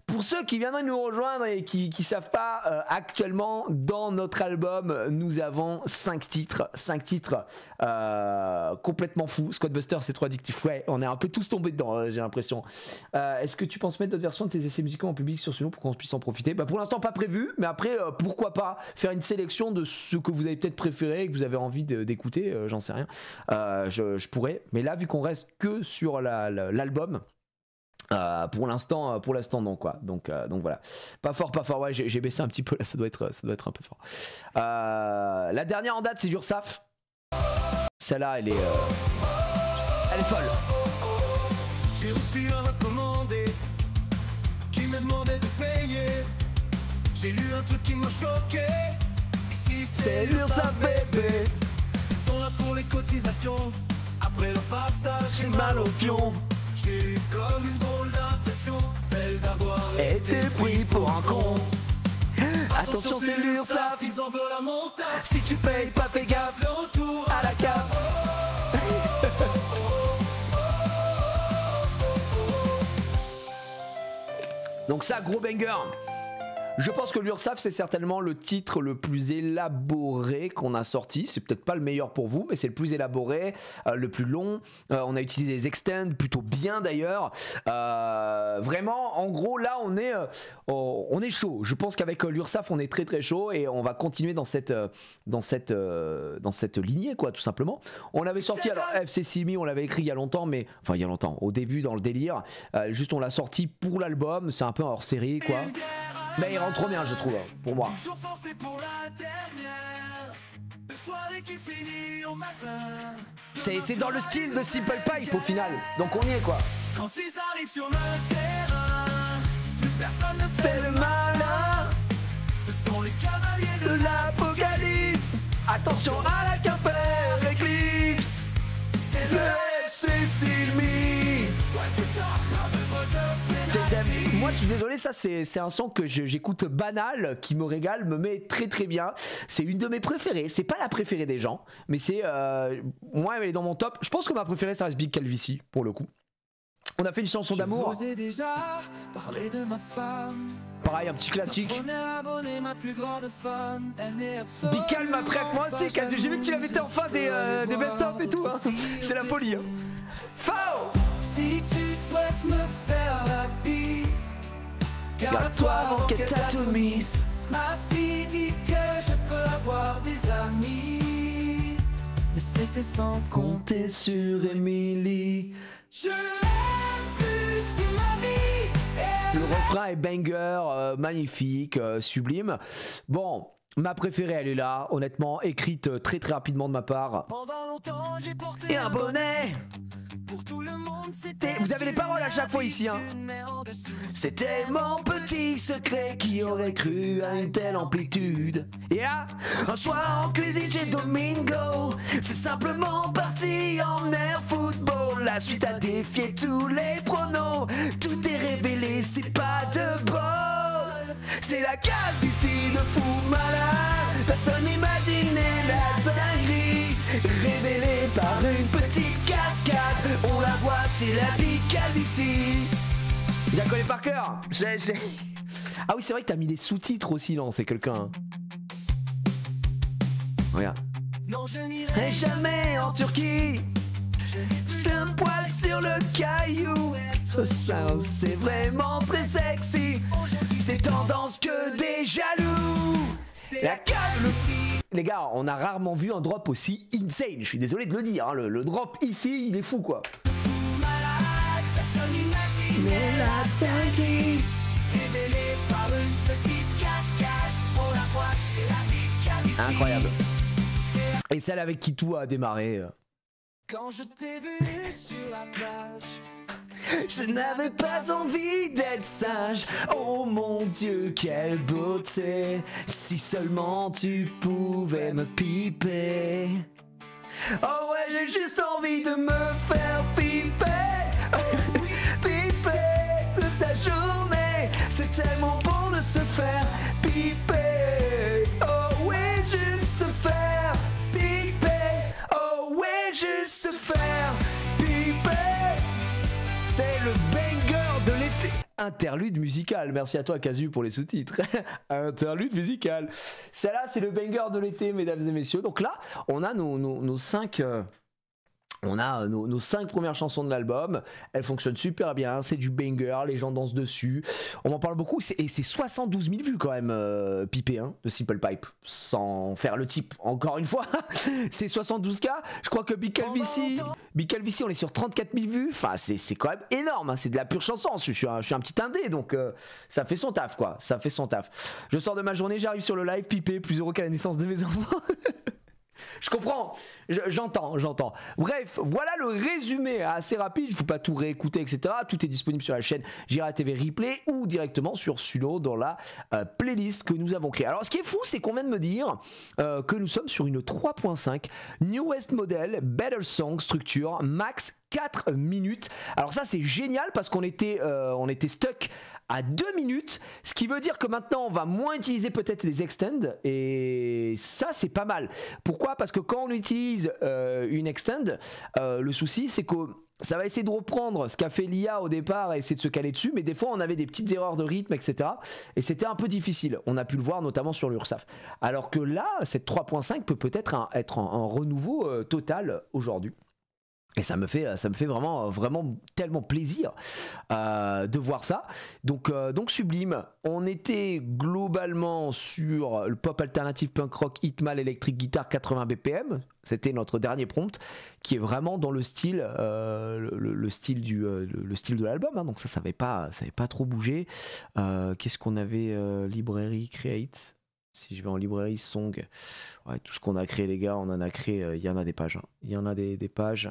Pour ceux qui viendraient nous rejoindre et qui ne savent pas, actuellement dans notre album nous avons 5 titres complètement fous. Squadbuster c'est trop addictif, ouais, on est un peu tous tombés dedans, j'ai l'impression. Est-ce que tu penses mettre d'autres versions de tes essais musicaux en public sur ce nom pour qu'on puisse en profiter? Bah pour l'instant pas prévu, mais après pourquoi pas faire une sélection de ce que vous avez peut-être préféré et que vous avez envie d'écouter, j'en sais rien. Je pourrais, mais là vu qu'on reste que sur l'album, pour l'instant non quoi, donc voilà, pas fort, ouais, j'ai baissé un petit peu là, ça doit être un peu fort. La dernière en date c'est d'Ursaf, celle-là elle est folle. J'ai reçu un recommandé qui me demandait de payer. J'ai lu un truc qui m'a choqué. Ici c'est l'Ursaf bébé, ils sont là pour les cotisations. Après leur passage j'ai mal au fion. J'ai eu comme une drôle d'impression, celle d'avoir été pris pour un con. Attention c'est l'Ursaf, ils en veulent à mon taf. si tu payes pas fais gaffe, Le retour à la cave. Donc ça, gros banger. Je pense que l'Ursaf c'est certainement le titre le plus élaboré qu'on a sorti. C'est peut-être pas le meilleur pour vous, mais c'est le plus élaboré, le plus long. On a utilisé des extends plutôt bien d'ailleurs. Vraiment, en gros là on est chaud. Je pense qu'avec l'Ursaf on est très chaud et on va continuer dans cette lignée quoi, tout simplement. On avait sorti alors FC Simi, on l'avait écrit il y a longtemps, mais enfin il y a longtemps, au début dans le délire. Juste on l'a sorti pour l'album, c'est un peu hors série quoi. Mais il rentre trop bien je trouve, pour moi. toujours forcé pour la dernière. Le soirée qui finit au matin. C'est dans le style de Simple Pipe au final, donc on y est quoi. Quand ils arrivent sur le terrain, plus personne ne Fais le malin Ce sont les cavaliers de l'apocalypse. Attention à la Quimper Eclipse. C'est le FC Simi. Moi je suis désolé, ça c'est un son que j'écoute banal, qui me régale, me met très bien. C'est une de mes préférées, c'est pas la préférée des gens, mais c'est moi elle est dans mon top. Je pense que ma préférée ça reste Big Calvici pour le coup. On a fait une chanson d'amour. Je vous ai déjà parlé de ma femme. Pareil, un petit classique. Ma plus grande fan, Big Cal, ma préf, moi aussi, Casu. J'ai vu que tu l'avais été en fin des best-of et tout. Hein. C'est la folie. Hein. Faux. Si tu souhaites me faire la bise, garde-toi avant qu'elle t'atomise. Ma fille dit que je peux avoir des amis, mais c'était sans Compter sur Emily. Je l'aime plus que ma vie. Le refrain est banger, magnifique, sublime. Bon, ma préférée, elle est là, honnêtement, écrite très rapidement de ma part. Pendant longtemps, j'ai porté Et un bonnet. Pour tout le monde, c'était. Vous avez les paroles à chaque fois ici, hein. C'était mon petit secret, qui aurait cru à une telle amplitude. Et là, un soir en cuisine chez Domingo, c'est simplement parti en air football. La suite a défié tous les pronos, tout est révélé, c'est pas de bol. C'est la calvitie de fou malade, personne n'imaginait la dinguerie, révélée par une petite cascade. On la voit, c'est la Big Calvitie. Je la connais par cœur. Ah oui, c'est vrai que t'as mis des sous-titres aussi, non? C'est quelqu'un. Hein. Regarde. Non, je n'irai jamais en Turquie. C'est un poil sur le caillou. Ça, c'est vraiment très sexy. C'est tendance que des jaloux. La calvitie. Les gars, on a rarement vu un drop aussi insane. Je suis désolé de le dire. Hein. Le drop ici, il est fou quoi. malade, personne n'imaginait la dinguerie, révélée par une petite cascade. On la voit, c'est la Big Calvitie. Incroyable. Et celle avec qui tout a démarré. Quand je t'ai vu sur la plage, je n'avais pas envie d'être sage. Oh mon Dieu, quelle beauté. Si seulement tu pouvais me piper. Oh ouais, j'ai juste envie de me faire piper. Piper toute ta journée. C'est tellement bon de se faire piper. Oh ouais, juste se faire piper. Oh ouais, juste se faire piper. C'est le banger de l'été. interlude musical. Merci à toi Casu pour les sous-titres. Interlude musical. Celle-là c'est le banger de l'été mesdames et messieurs. Donc là on a nos 5... On a nos 5 premières chansons de l'album, elles fonctionnent super bien, c'est du banger, les gens dansent dessus, on m'en parle beaucoup, et c'est 72 000 vues quand même, Pipé, hein, de Simple Pipe, sans faire le type, encore une fois, c'est 72K, je crois que Big Calvici, on est sur 34 000 vues, enfin c'est quand même énorme, hein, c'est de la pure chanson, je suis un petit indé, donc ça fait son taf quoi, ça fait son taf. Je sors de ma journée, j'arrive sur le live, Pipé, plus heureux qu'à la naissance de mes enfants. Je comprends, j'entends. Bref, voilà le résumé assez rapide. Il ne faut pas tout réécouter, etc. Tout est disponible sur la chaîne Gira TV Replay ou directement sur Suno dans la playlist que nous avons créée. Alors, ce qui est fou, c'est qu'on vient de me dire que nous sommes sur une 3.5 Newest Model, Better Song, structure, max 4 minutes. Alors ça, c'est génial parce qu'on était stuck à 2 minutes, ce qui veut dire que maintenant on va moins utiliser peut-être les extends et ça c'est pas mal. Pourquoi? Parce que quand on utilise une extend, le souci c'est que ça va essayer de reprendre ce qu'a fait l'IA au départ et essayer de se caler dessus, mais des fois on avait des petites erreurs de rythme, etc. Et c'était un peu difficile. On a pu le voir notamment sur l'URSSAF. Alors que là, cette 3.5 peut peut-être être un renouveau total aujourd'hui. Et ça me fait vraiment tellement plaisir de voir ça. Donc sublime. On était globalement sur le pop alternative punk rock hitmal électrique guitare 80 BPM. C'était notre dernier prompt qui est vraiment dans le style le style de l'album. Hein. Donc ça n'avait pas trop bougé. Qu'est-ce qu'on avait librairie create. Si je vais en librairie song, ouais, tout ce qu'on a créé les gars, on en a créé. Il y en a des pages. Hein. Il y en a des pages.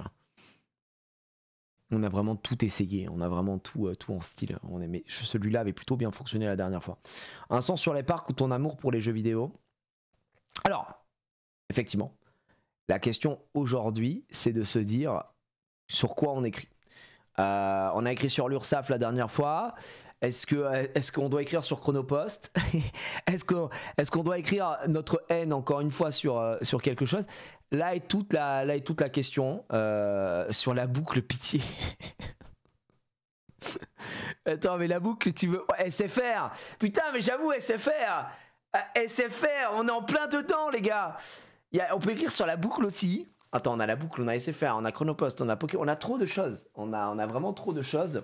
On a vraiment tout essayé, on a vraiment tout en style. Celui-là avait plutôt bien fonctionné la dernière fois. Un son sur les parcs ou ton amour pour les jeux vidéo. Alors, effectivement, la question aujourd'hui, c'est de se dire sur quoi on écrit. On a écrit sur l'URSSAF la dernière fois. Est-ce qu'on doit écrire sur Chronopost? Est-ce qu'on doit écrire notre haine encore une fois sur quelque chose? Là est toute la question sur la boucle pitié. Attends, mais la boucle, tu veux... Oh, SFR. Putain, mais j'avoue, SFR. SFR, on est en plein dedans, les gars. On peut écrire sur la boucle aussi. Attends, on a la boucle, on a SFR, on a Chronopost, on a Pokémon, on a trop de choses. On a vraiment trop de choses.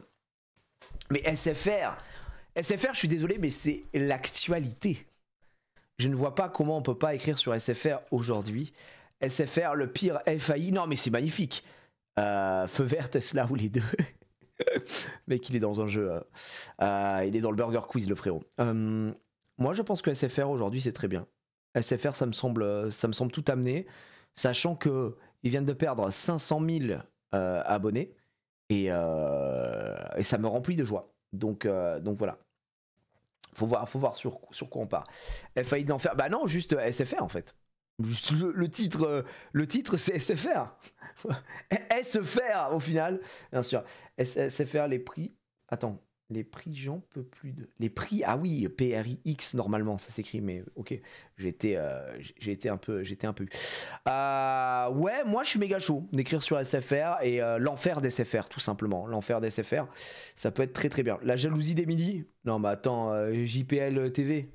Mais SFR, je suis désolé, mais c'est l'actualité. Je ne vois pas comment on peut pas écrire sur SFR aujourd'hui. SFR, le pire FAI. Non, mais c'est magnifique. Feu vert, Tesla ou les deux. Mec, il est dans un jeu. Il est dans le Burger Quiz, le frérot. Moi, je pense que SFR aujourd'hui, c'est très bien. SFR, ça me semble tout amené. Sachant qu'ils viennent de perdre 500 000 abonnés. Et ça me remplit de joie. Donc voilà. Faut voir sur quoi on part. FAI de l'enfer. Bah non, juste SFR en fait. Juste le titre c'est SFR. SFR au final, bien sûr. SFR les prix. Attends, les prix j'en peux plus de. Les prix, ah oui, PRIX normalement ça s'écrit, mais ok. J'étais un peu. Ouais, moi je suis méga chaud d'écrire sur SFR et l'enfer des SFR tout simplement. L'enfer des SFR, ça peut être très très bien. La jalousie d'Emily. Non mais attends, JPL TV.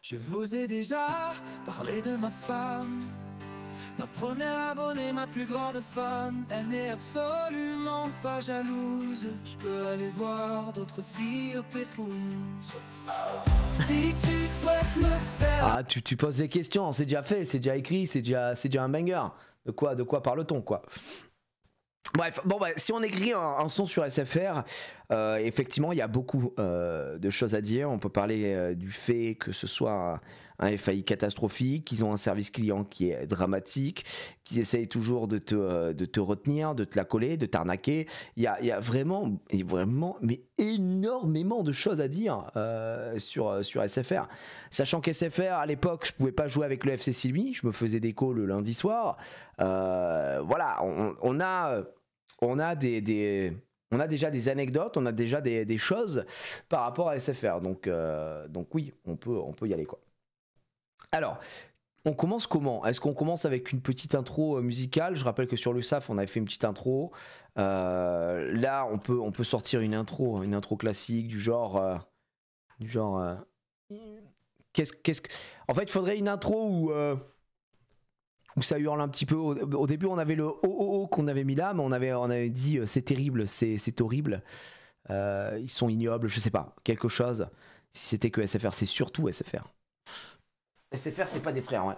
Je vous ai déjà parlé de ma femme, ma première abonnée, ma plus grande fan. Elle n'est absolument pas jalouse. Je peux aller voir d'autres filles au pépouze. Si tu souhaites me faire... Ah, tu poses des questions, c'est déjà fait, c'est déjà écrit, c'est déjà un banger. De quoi parle-t-on quoi? Bref, bon bah, si on écrit un son sur SFR, effectivement il y a beaucoup de choses à dire. On peut parler du fait que ce soit un FAI catastrophique, qu'ils ont un service client qui est dramatique, qu'ils essayent toujours de te retenir, de te la coller, de t'arnaquer. Il y a vraiment mais énormément de choses à dire sur SFR. Sachant qu'SFR à l'époque je pouvais pas jouer avec le FC Sylvie, je me faisais des calls le lundi soir. Voilà, on a déjà des anecdotes, on a déjà des choses par rapport à SFR. Donc oui, on peut y aller quoi. Alors, On commence comment? Est-ce qu'on commence avec une petite intro musicale? Je rappelle que sur le SAF, on avait fait une petite intro. Là, on peut sortir une intro classique du genre. Qu'est-ce que. En fait, il faudrait une intro où ça hurle un petit peu. Au début, on avait le oh oh oh qu'on avait mis là, mais on avait dit c'est terrible, c'est horrible. Ils sont ignobles, je sais pas. Quelque chose. Si c'était que SFR, c'est surtout SFR. SFR, c'est pas des frères, ouais.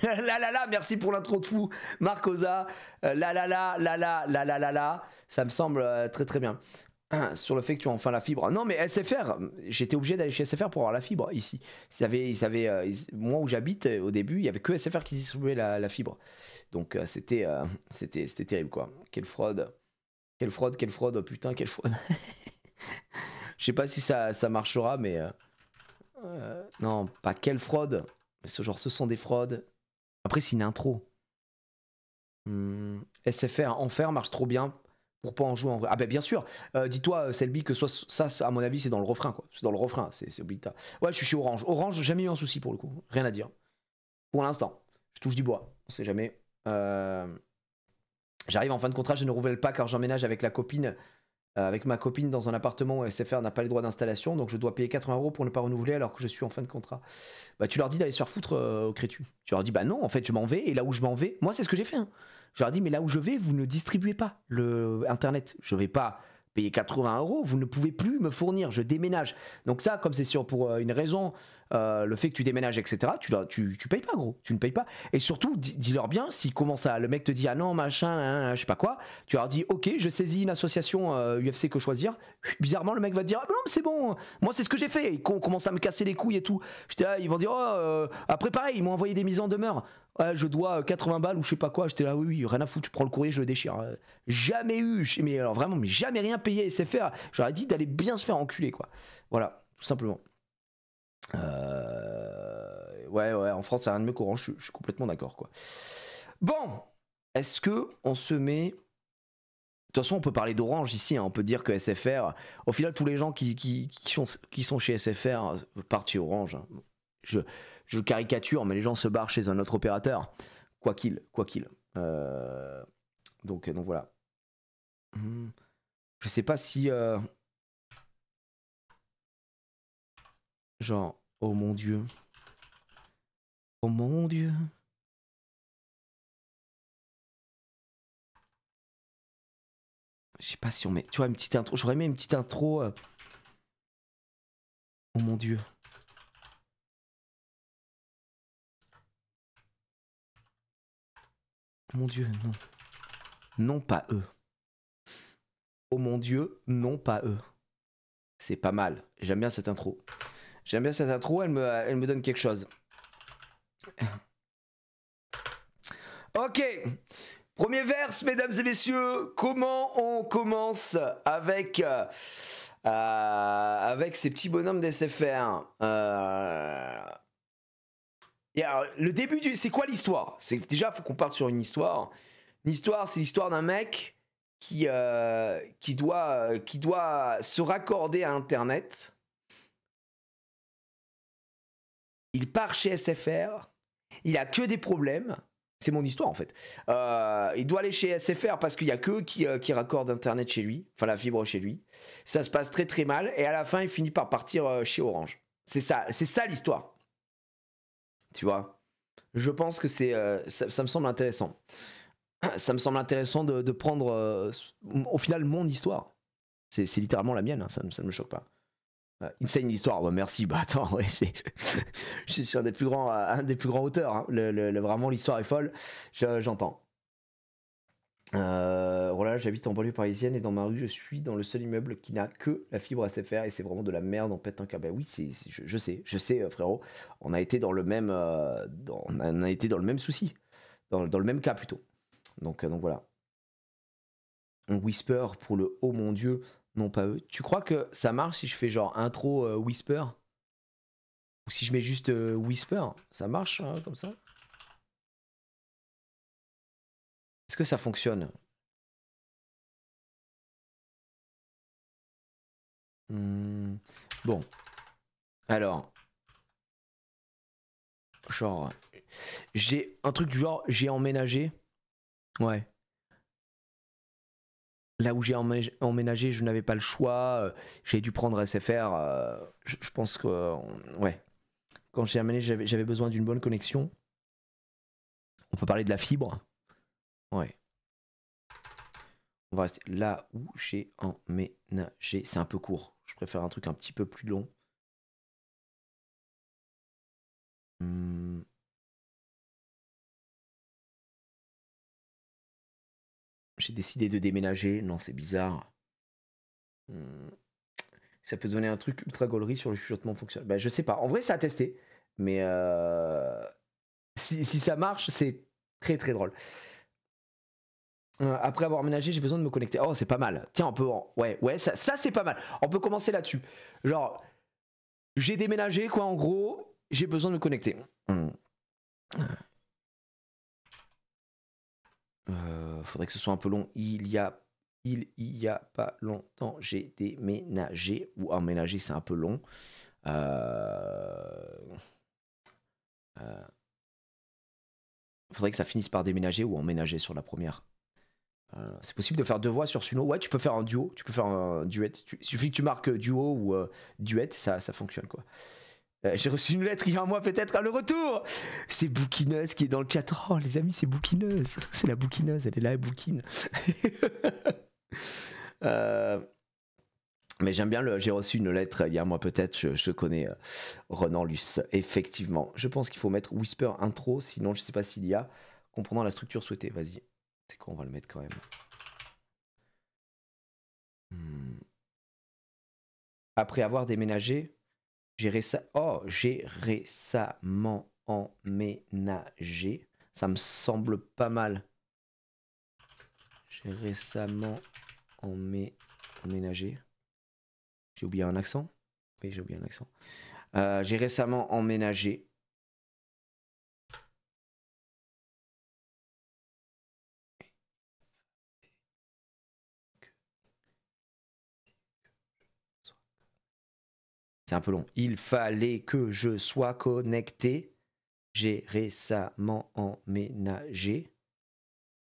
La la la, merci pour l'intro de fou, Marcosa. La la la, la la, la la la la. Ça me semble très très bien. Sur le fait que tu as enfin la fibre. Non, mais SFR, j'étais obligé d'aller chez SFR pour avoir la fibre ici. Moi où j'habite, au début, il y avait que SFR qui distribuait la fibre. Donc c'était terrible, quoi. Quelle fraude. Quelle fraude, quelle fraude, oh, putain, quelle fraude. Je sais pas si ça marchera, mais. Non, pas quelle fraude. Ce sont des fraudes. Après, c'est une intro. SFR, Enfer marche trop bien pour pas en jouer en vrai. Ah, bah bien sûr. Dis-toi, Selby, que ça, à mon avis, c'est dans le refrain, quoi. C'est dans le refrain, c'est obligatoire. Ouais, je suis chez Orange. Orange, j'ai jamais eu un souci pour le coup. Rien à dire. Pour l'instant. Je touche du bois. On sait jamais. J'arrive en fin de contrat, je ne renouvelle pas car j'emménage avec ma copine dans un appartement où SFR n'a pas les droits d'installation, donc je dois payer 80 € pour ne pas renouveler alors que je suis en fin de contrat. Bah tu leur dis d'aller se faire foutre au Crétu. Tu leur dis bah non, en fait je m'en vais, et là où je m'en vais, moi c'est ce que j'ai fait. Hein. Je leur dis mais là où je vais, vous ne distribuez pas le internet. Je vais pas payer 80 €, vous ne pouvez plus me fournir, je déménage. Donc ça, comme c'est sûr pour une raison, le fait que tu déménages, etc., tu payes pas, gros, tu ne payes pas. Et surtout, dis-leur bien, s'ils commencent le mec te dit ah non, machin, hein, je sais pas quoi, tu leur dis ok, je saisis une association UFC que choisir. Bizarrement, le mec va te dire ah non, c'est bon, moi c'est ce que j'ai fait. Ils commencent à me casser les couilles et tout. J'étais là, ils vont dire oh, après pareil, ils m'ont envoyé des mises en demeure. Ouais, je dois 80 balles ou je sais pas quoi. J'étais là, oui, rien à foutre, tu prends le courrier, je le déchire. Jamais eu, mais alors vraiment, mais jamais rien payé SFR. J'aurais dit d'aller bien se faire enculer, quoi. Voilà, tout simplement. Ouais, en France, c'est rien de mieux qu'Orange, je suis complètement d'accord, quoi. Bon, est-ce que on se met. De toute façon, on peut parler d'Orange ici, hein. On peut dire que SFR. Au final, tous les gens qui sont chez SFR partent chez Orange. Hein. Je caricature, mais les gens se barrent chez un autre opérateur. Quoi qu'il. Donc voilà. Je sais pas si. Genre, oh mon Dieu. Oh mon Dieu. Je sais pas si on met. Tu vois, une petite intro. J'aurais aimé une petite intro. Oh mon Dieu. Oh mon Dieu, non. Non, pas eux. Oh mon Dieu, non, pas eux. C'est pas mal. J'aime bien cette intro. J'aime bien cette intro, elle me donne quelque chose. Ok. Premier verse, mesdames et messieurs. Comment on commence avec ces petits bonhommes d'SFR le début du... C'est quoi l'histoire? C'est déjà, faut qu'on parte sur une histoire. L'histoire, c'est l'histoire d'un mec qui doit se raccorder à Internet. Il part chez SFR. Il a que des problèmes. C'est mon histoire en fait. Il doit aller chez SFR parce qu'il y a que qui raccordent Internet chez lui, enfin la fibre chez lui. Ça se passe très très mal et à la fin il finit par partir chez Orange. C'est ça l'histoire. Tu vois. Je pense que ça me semble intéressant. Ça me semble intéressant de prendre au final mon histoire. C'est littéralement la mienne, hein, ça ne me choque pas. Insane l'histoire, bah, merci. Bah attends, ouais, je suis un des plus grands auteurs. Hein. Vraiment l'histoire est folle. J'entends. Voilà, j'habite en banlieue parisienne et dans ma rue, je suis dans le seul immeuble qui n'a que la fibre SFR et c'est vraiment de la merde. On pète un câble. Bah oui, je sais, frérot. On a été dans le même, on a été dans le même souci, dans le même cas plutôt. Donc voilà. On whisper pour le oh mon Dieu. Non, pas eux. Tu crois que ça marche si je fais genre intro whisper? Ou si je mets juste whisper? Ça marche hein, comme ça? Est-ce que ça fonctionne? Bon. Alors. Genre. J'ai un truc du genre, j'ai emménagé. Ouais. Là où j'ai emménagé, je n'avais pas le choix. J'ai dû prendre SFR. Je pense que. Ouais. Quand j'ai emménagé, j'avais besoin d'une bonne connexion. On peut parler de la fibre. Ouais. On va rester là où j'ai emménagé. C'est un peu court. Je préfère un truc un petit peu plus long. J'ai décidé de déménager. Non, c'est bizarre. Ça peut donner un truc ultra gaulerie sur le chuchotement fonctionnel. Bah, je sais pas. En vrai, ça a testé. Mais si ça marche, c'est très très drôle. Après avoir emménagé, j'ai besoin de me connecter. Oh, c'est pas mal. Tiens, on peut. Ouais, ça c'est pas mal. On peut commencer là-dessus. Genre, j'ai déménagé, quoi, en gros. J'ai besoin de me connecter. Faudrait que ce soit un peu long. Il y a pas longtemps, j'ai déménagé. Ou emménagé, c'est un peu long. Faudrait que ça finisse par déménager ou emménager sur la première. C'est possible de faire 2 voix sur Suno. Ouais, tu peux faire un duo, tu peux faire un duet. Il suffit que tu marques duo ou duet, ça fonctionne quoi. J'ai reçu une lettre il y a un mois peut-être à le retour. C'est Bouquineuse qui est dans le chat. Oh les amis, c'est Bouquineuse. C'est la Bouquineuse, elle est là, elle bouquine. Mais j'aime bien j'ai reçu une lettre il y a un mois peut-être. Je connais Renan Luce. Effectivement, je pense qu'il faut mettre Whisper intro, sinon je sais pas s'il y a. Comprenant la structure souhaitée, vas-y. C'est quoi, on va le mettre quand même. Après avoir déménagé, j'ai récemment emménagé. Ça me semble pas mal. J'ai récemment emménagé. J'ai oublié un accent. Oui, j'ai oublié un accent. J'ai récemment emménagé. C'est un peu long. Il fallait que je sois connecté. J'ai récemment emménagé.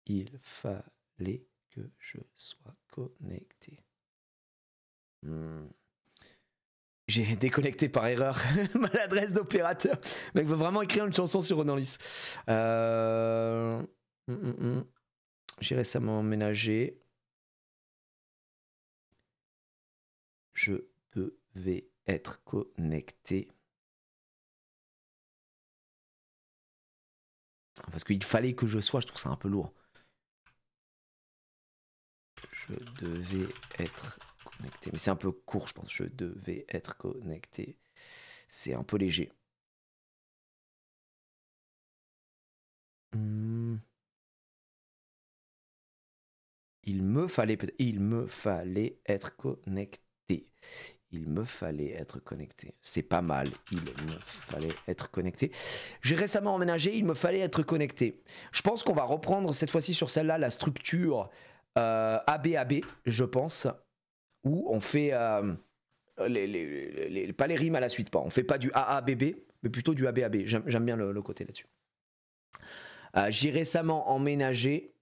Il fallait que je sois connecté. J'ai déconnecté par erreur l'adresse d'opérateur. Le mec veut vraiment écrire une chanson sur Ronan Lys. J'ai récemment emménagé. Je devais être connecté. Parce qu'il fallait que je sois, je trouve ça un peu lourd. Je devais être connecté. Mais c'est un peu court, je pense. Je devais être connecté. C'est un peu léger. Il me fallait être connecté. Il me fallait être connecté. C'est pas mal. Il me fallait être connecté. J'ai récemment emménagé. Il me fallait être connecté. Je pense qu'on va reprendre cette fois-ci sur celle-là la structure ABAB, je pense, où on fait pas les rimes à la suite, pas. On fait pas du AABB, mais plutôt du ABAB. J'aime bien le côté là-dessus. J'ai récemment emménagé.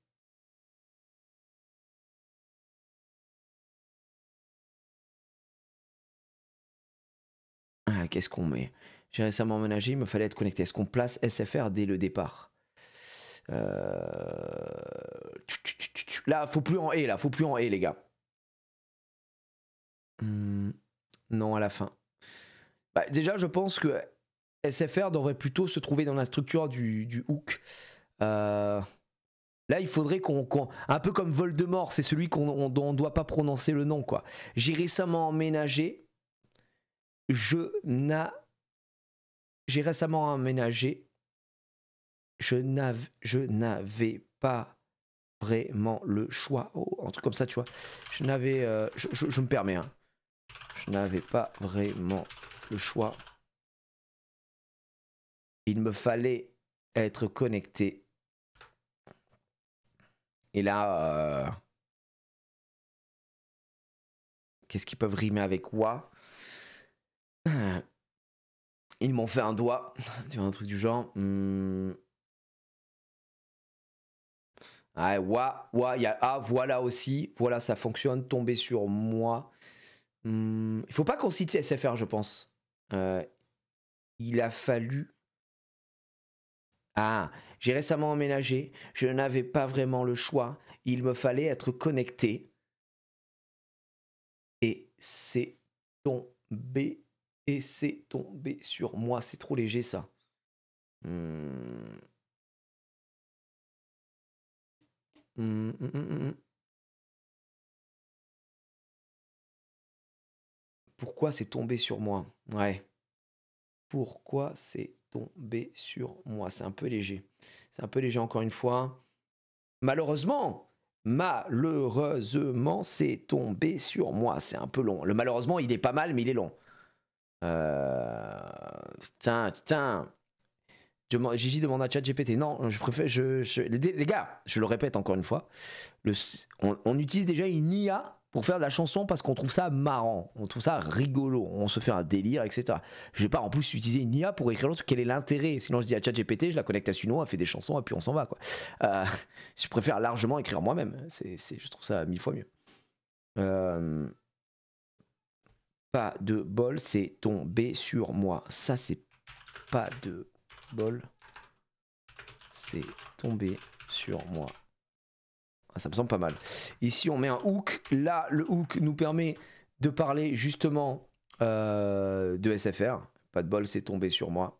Qu'est-ce qu'on met? J'ai récemment emménagé, il me fallait être connecté. Est-ce qu'on place SFR dès le départ? Là, faut plus en et, faut plus en et, les gars. Non, à la fin. Bah, déjà, je pense que SFR devrait plutôt se trouver dans la structure du hook. Là, il faudrait un peu comme Voldemort, c'est celui dont on doit pas prononcer le nom, quoi. J'ai récemment emménagé. J'ai récemment emménagé. Je n'avais pas vraiment le choix. Oh, un truc comme ça, tu vois. Je n'avais... je me permets, hein. Je n'avais pas vraiment le choix. Il me fallait être connecté. Et là... qu'est-ce qu'ils peuvent rimer avec wa? Ils m'ont fait un doigt. Tu vois, un truc du genre. Ouais, il y a ah, voilà aussi. Voilà, ça fonctionne. Tomber sur moi. Il faut pas qu'on cite SFR, je pense. Il a fallu. Ah, j'ai récemment emménagé. Je n'avais pas vraiment le choix. Il me fallait être connecté. Et c'est tombé. Et c'est tombé sur moi. C'est trop léger, ça. Pourquoi c'est tombé sur moi? Ouais. Pourquoi c'est tombé sur moi? C'est un peu léger. C'est un peu léger encore une fois. Malheureusement, c'est tombé sur moi. C'est un peu long. Le malheureusement, il est pas mal, mais il est long. Putain. Gigi demande à ChatGPT. Non, je préfère. Les gars, je le répète encore une fois. On utilise déjà une IA pour faire de la chanson parce qu'on trouve ça marrant, on trouve ça rigolo, on se fait un délire, etc. Je vais pas en plus utiliser une IA pour écrire l'autre. Quel est l'intérêt? Sinon, je dis à ChatGPT, je la connecte à Suno, elle fait des chansons et puis on s'en va, quoi. Je préfère largement écrire moi-même. Je trouve ça 1000 fois mieux. Pas de bol, c'est tombé sur moi. Ça, c'est pas de bol. C'est tombé sur moi. Ah, ça me semble pas mal. Ici, on met un hook. Là, le hook nous permet de parler justement de SFR. Pas de bol, c'est tombé sur moi.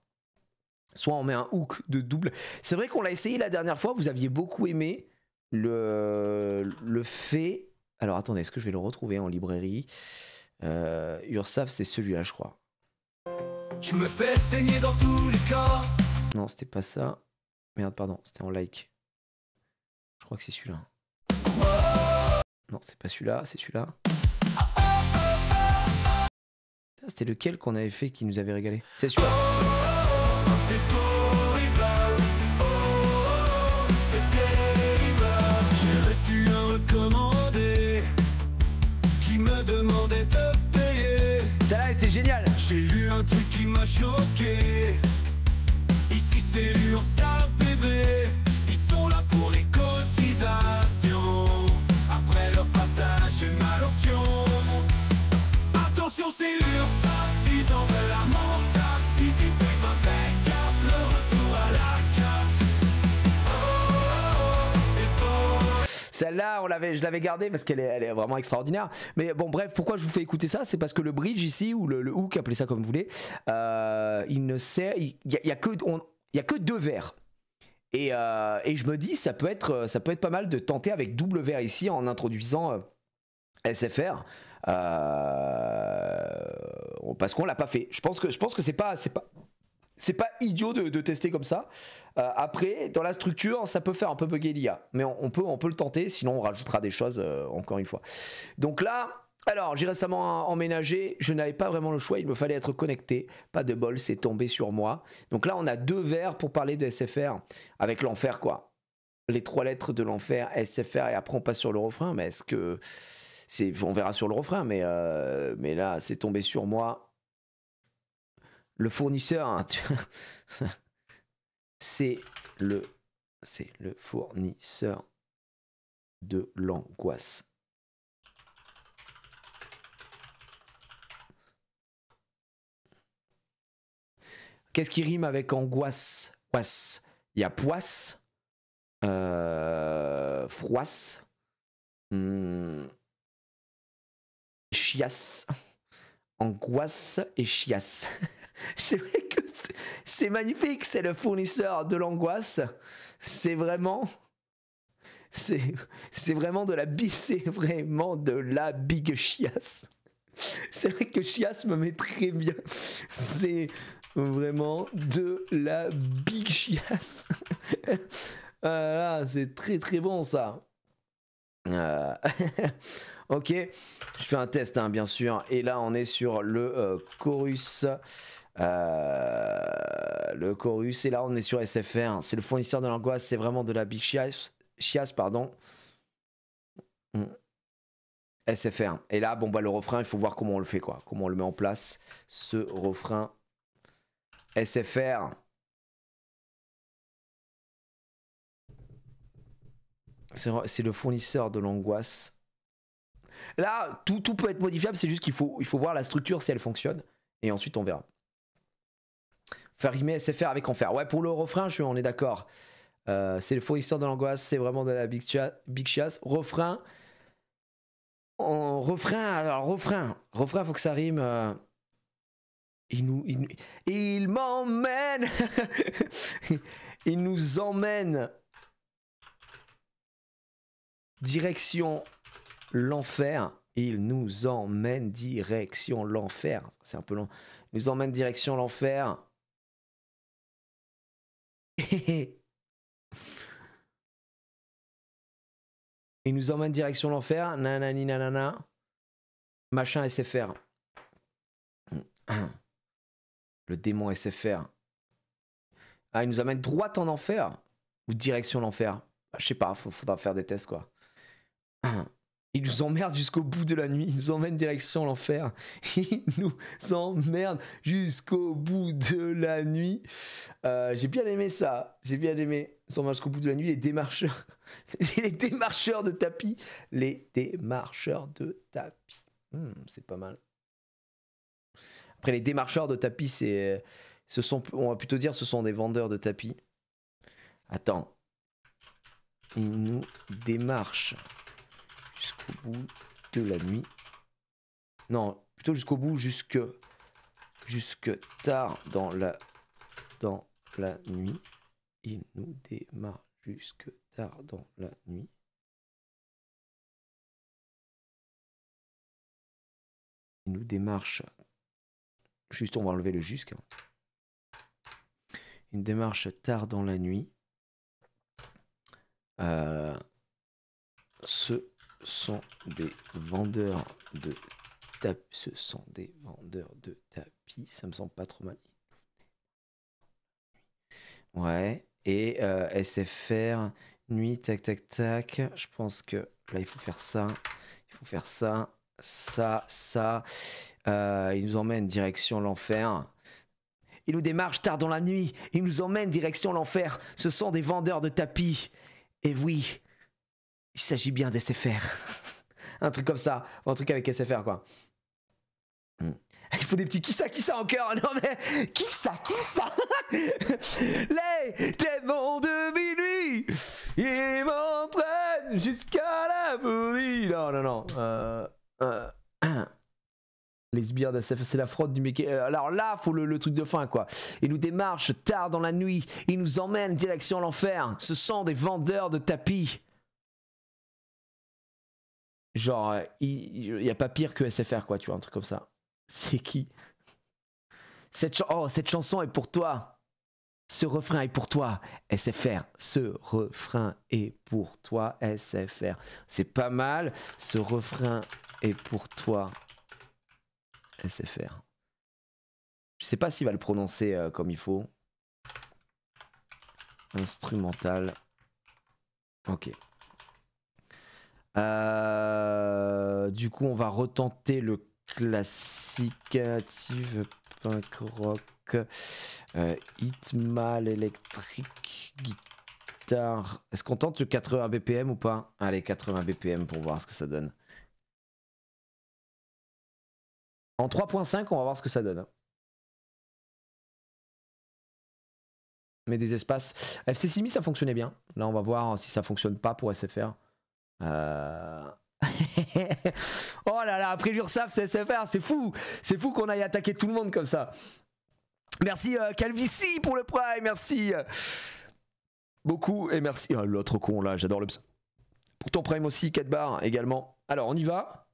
Soit on met un hook de double. C'est vrai qu'on l'a essayé la dernière fois. Vous aviez beaucoup aimé le fait. Alors attendez, est-ce que je vais le retrouver en librairie? Ursaf, c'est celui-là, je crois. Tu me fais saigner dans tous les corps. Non, c'était pas ça. Merde, pardon, c'était en like. Je crois que c'est celui-là. Non, c'est pas celui-là, c'est celui-là. C'était lequel qu'on avait fait qui nous avait régalé? C'est celui-là. C'est horrible. C'est terrible. J'ai reçu un recommandé qui me demandait de payer. Celle-là était géniale. J'ai lu un truc qui m'a choqué. Ici c'est l'URSSAF, bébé. Ils sont là pour les cotisations. Après leur passage, une mal au fion. Attention, c'est l'URSSAF, ils en veulent la mentale. Si tu payes pas, fais gaffe, le retour à la cave. C'est beau. Celle-là, je l'avais gardée parce qu'elle est vraiment extraordinaire. Mais bon, bref, pourquoi je vous fais écouter ça? C'est parce que le bridge ici, ou le hook, appelez ça comme vous voulez, il ne sert. Il y a que deux vers. Et je me dis, ça peut être pas mal de tenter avec double vers ici en introduisant SFR. Parce qu'on l'a pas fait. Je pense que c'est pas idiot de tester comme ça. Après, dans la structure, ça peut faire un peu bugger l'IA, mais on peut le tenter. Sinon, on rajoutera des choses encore une fois. Donc là, alors j'ai récemment emménagé. Je n'avais pas vraiment le choix. Il me fallait être connecté. Pas de bol, c'est tombé sur moi. Donc là, on a deux vers pour parler de SFR avec l'enfer, quoi. Les trois lettres de l'enfer, SFR, et après on passe sur le refrain. Mais est-ce que on verra sur le refrain, mais là, c'est tombé sur moi. Le fournisseur, hein, c'est le fournisseur de l'angoisse. Qu'est-ce qui rime avec angoisse? Il y a poisse, froisse, chiasse, angoisse et chiasse. C'est vrai que c'est magnifique, c'est le fournisseur de l'angoisse. C'est vraiment de la big chiasse. C'est vrai que chiasse me met très bien. C'est vraiment de la big chiasse. C'est très très bon ça. Ok, je fais un test hein, bien sûr. Et là on est sur le chorus. Le chorus, et là on est sur SFR. C'est le fournisseur de l'angoisse, c'est vraiment de la big chiasse, pardon. SFR. Et là, bon bah le refrain, il faut voir comment on le fait, quoi. Comment on le met en place, ce refrain. SFR. C'est le fournisseur de l'angoisse. Là, tout peut être modifiable, c'est juste qu'il faut voir la structure si elle fonctionne. Et ensuite, on verra. Faire rimer SFR avec enfer. Ouais, pour le refrain, on est d'accord. C'est le fournisseur de l'angoisse, c'est vraiment de la big chasse. Refrain. Alors refrain, faut que ça rime. Il m'emmène. Il nous emmène direction l'enfer. Il nous emmène direction l'enfer. C'est un peu long. Il nous emmène direction l'enfer. Il nous emmène direction l'enfer. Nanani nanana. Machin SFR. Le démon SFR. Ah, il nous amène droit en enfer. Ou direction l'enfer. Je sais pas, faudra faire des tests quoi. Il nous emmerde jusqu'au bout de la nuit. Il nous emmène direction l'enfer. Il nous emmerde jusqu'au bout de la nuit. J'ai bien aimé ça. J'ai bien aimé. Il nous emmerde jusqu'au bout de la nuit. Les démarcheurs. Les démarcheurs de tapis. Les démarcheurs de tapis. C'est pas mal. Après, les démarcheurs de tapis, on va plutôt dire ce sont des vendeurs de tapis. Attends. Ils nous démarchent jusqu'au bout de la nuit. Non, plutôt jusqu'au bout, jusque tard dans la nuit. Il nous démarre jusque tard dans la nuit. Il nous démarche. Juste, on va enlever le jusque. Une démarche tard dans la nuit. Ce sont des vendeurs de tapis. Ce sont des vendeurs de tapis. Ça me semble pas trop mal. Ouais. Et SFR, nuit, tac, tac, tac. Je pense que là, il faut faire ça. Il faut faire ça. Ça. Il nous emmène direction l'enfer. Il nous démarche tard dans la nuit. Il nous emmène direction l'enfer. Ce sont des vendeurs de tapis. Et oui, il s'agit bien d'SFR. Un truc comme ça. Un truc avec SFR, quoi. Il faut des petits qui ça en cœur. Non mais, qui ça Les démons de minuit, ils m'entraînent jusqu'à la folie. Non. Les sbires d'SFR, c'est la fraude du mec. Alors là, faut le truc de fin, quoi. Il nous démarche tard dans la nuit. Il nous emmène direction l'enfer. Ce sont des vendeurs de tapis. Genre, il y a pas pire que SFR, quoi, tu vois, un truc comme ça. C'est qui? Cette chanson est pour toi. Ce refrain est pour toi, SFR. Ce refrain est pour toi, SFR. C'est pas mal. Ce refrain est pour toi, SFR. Je sais pas s'il va le prononcer comme il faut. Instrumental. Ok. Du coup, on va retenter le classicative punk rock. Hitmal électrique guitare. Est-ce qu'on tente le 80 BPM ou pas? Allez, 80 BPM pour voir ce que ça donne. En 3.5, on va voir ce que ça donne. Mais des espaces. FC6Mi, ça fonctionnait bien. Là, on va voir si ça fonctionne pas pour SFR. Oh là là, après l'URSSAF, c'est SFR, c'est fou. C'est fou qu'on aille attaquer tout le monde comme ça. Merci Calvici pour le prime, merci beaucoup. Et merci l'autre con là, j'adore le pseudo. Pour ton prime aussi, 4 bars également. Alors, on y va.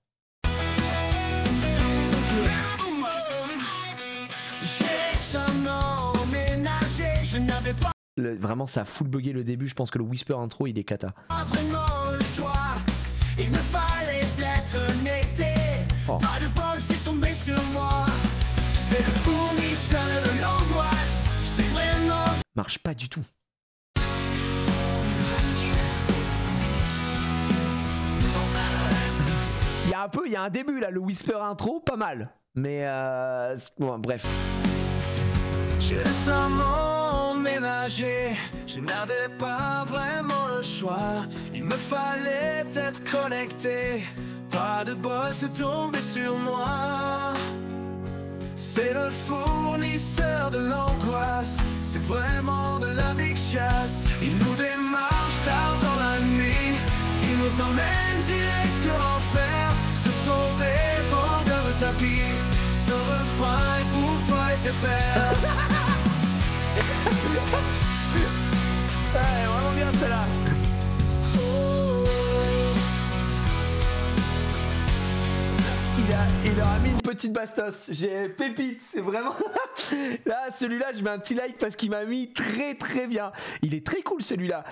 Vraiment, ça a full bugué le début. Je pense que le whisper intro, il est cata. Vraiment le choix, il me fallait être netté. Oh. Pas de bol, c'est tombé sur moi. C'est le fournisseur de l'angoisse. C'est vraiment. Marche pas du tout. Il y a un début là, le whisper intro, pas mal. Mais bon, bref. J'ai récemment emménagé, je n'avais pas vraiment le choix. Il me fallait être connecté, pas de bol, c'est tombé sur moi. C'est le fournisseur de l'angoisse, c'est vraiment de la big chasse. Il nous démarche tard dans la nuit, il nous emmène direct sur l'enfer. Ce sont des vendeurs de tapis, ce refrain est pour toi et c'est faire. Ouais, vraiment bien celle-là. Il leur a mis une petite bastos. J'ai pépite, c'est vraiment. Là, celui-là, je mets un petit like parce qu'il m'a mis très très bien. Il est très cool celui-là.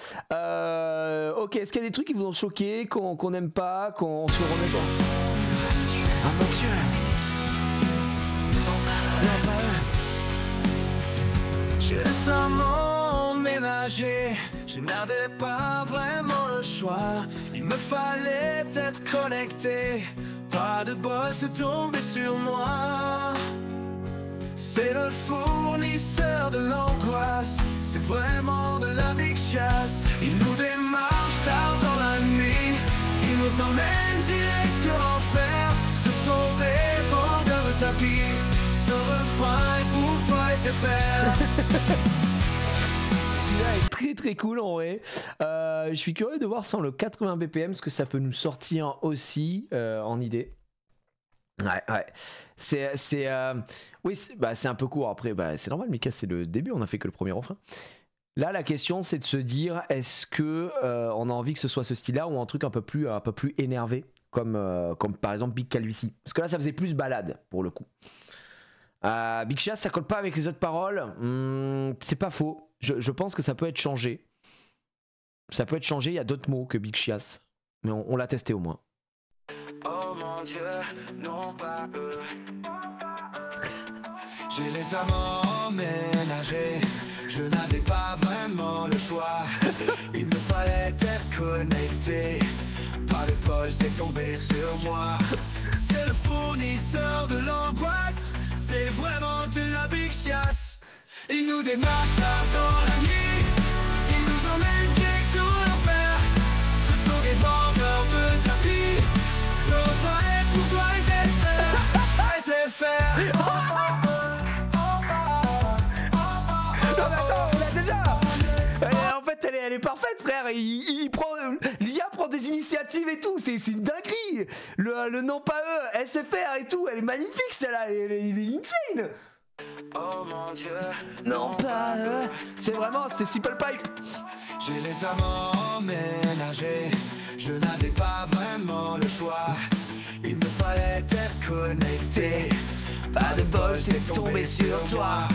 Ok, est-ce qu'il y a des trucs qui vous ont choqué, qu'on n'aime pas, qu'on se remet pas? Ah mon Dieu. Non, pas eux. J'ai récemment emménagé, je n'avais pas vraiment le choix. Il me fallait être connecté, pas de bol, c'est tombé sur moi. C'est le fournisseur de l'angoisse, c'est vraiment de la big chasse. Il nous démarche tard dans la nuit, il nous emmène direct sur l'enfer. Ce sont des vendeurs de tapis, ce refrain est pour toi et c'est faire. Celui-là est très très cool en vrai. Je suis curieux de voir sans le 80 BPM ce que ça peut nous sortir aussi en idée. Ouais. Oui, c'est un peu court après. C'est normal, Mika, c'est le début, on a fait que le premier refrain. Là, la question, c'est de se dire, est-ce que on a envie que ce soit ce style-là ou un truc un peu plus énervé, comme par exemple Big Calvici. Parce que là, ça faisait plus balade pour le coup. Big Chass, ça colle pas avec les autres paroles. C'est pas faux. Je pense que ça peut être changé. Ça peut être changé. Il y a d'autres mots que Big Chass, mais on l'a testé au moins. Oh mon Dieu, non pas eux. J'ai les amants emménagés, je n'avais pas vraiment le choix. Il me fallait être connecté, pas de bol, c'est tombé sur moi. C'est le fournisseur de l'angoisse, c'est vraiment de la big chasse. Il nous démarche tard dans la nuit, il nous emmène direct sur l'enfer. Ce sont des vendeurs de tapis, ce refrain est pour toi et c'est faire. Non mais attends, on l'a déjà. En fait, elle est parfaite, frère. L'IA prend des initiatives et tout. C'est une dinguerie. Le non pas eux, SFR et tout. Elle est magnifique celle-là. Elle est insane. Oh mon Dieu, Non pas eux. C'est Simple Pipe. j'ai les amants emménagés, je n'avais pas vraiment le choix. Il me fallait être connecté, Pas de bol, c'est tombé sur toi.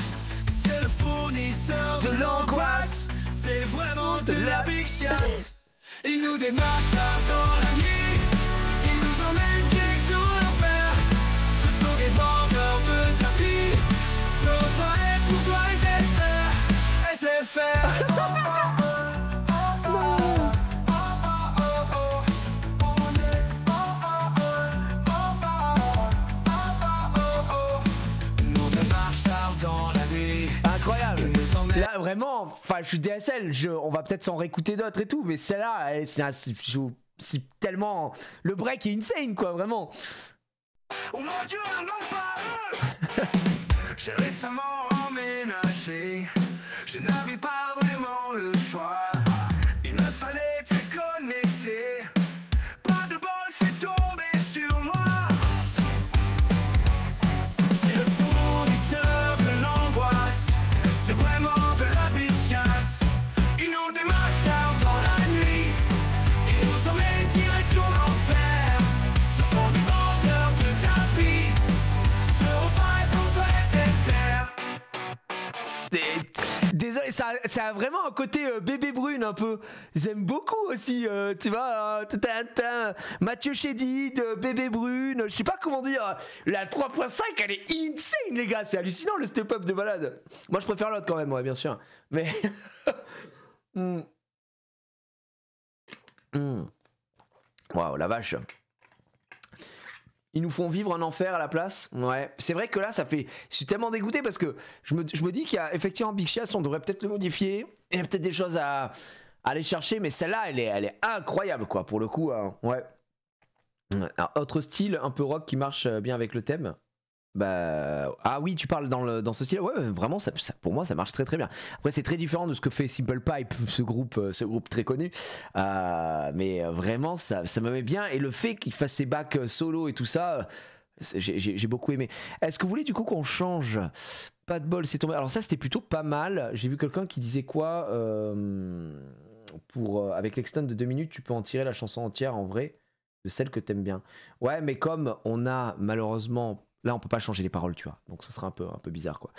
C'est le fournisseur de l'angoisse, c'est vraiment de la big chasse. Il nous démarche tard dans la nuit, il nous emmène direct sur l'enfer. Ce sont des vendeurs de tapis, ce refrain est pour toi et c'est faire. Nous démarche tard dans la nuit. Incroyable. Il nous emmène. Là vraiment, enfin je suis DSL, on va peut-être s'en réécouter d'autres et tout, mais celle-là, c'est tellement, le break est insane quoi, vraiment. Oh mon Dieu, non pas eux. J'ai récemment emménagé, je n'avais pas vraiment le choix. Il me fallait te connecter, pas de bol, c'est tombé sur moi. C'est le fournisseur de l'angoisse, c'est vraiment de la big chasse. Il nous démarche tard dans la nuit, il nous emmène direct sur l'enfer. Ce sont des vendeurs de tapis, ce refrain est pour toi et c'est faire. Désolé, ça a vraiment un côté bébé brune un peu. J'aime beaucoup aussi, tu vois, Mathieu Chédid, bébé brune, je sais pas comment dire. La 3.5 elle est insane les gars, c'est hallucinant le step-up de balade. Moi je préfère l'autre quand même, ouais bien sûr. Mais... Waouh la vache. Ils nous font vivre un enfer à la place. Ouais, c'est vrai que là, ça fait. Je suis tellement dégoûté parce que je me dis qu'il y a effectivement Big Chiass, on devrait peut-être le modifier. Il y a peut-être des choses à aller chercher, mais celle-là, elle est incroyable, quoi, pour le coup. Ouais. Alors, autre style, un peu rock qui marche bien avec le thème. Bah, ah oui, tu parles dans ce style. Ouais, vraiment, pour moi, ça marche très très bien. Après, c'est très différent de ce que fait Simple Pipe, ce groupe très connu. Mais vraiment, ça me met bien. Et le fait qu'il fasse ses backs solo et tout ça, j'ai beaucoup aimé. Est-ce que vous voulez du coup qu'on change? Pas de bol, c'est tombé. Alors ça, c'était plutôt pas mal. J'ai vu quelqu'un qui disait quoi avec l'extend de 2 minutes, tu peux en tirer la chanson entière en vrai, de celle que t'aimes bien. Ouais, mais comme on a malheureusement... Là, on peut pas changer les paroles, tu vois. Donc, ce sera un peu bizarre, quoi.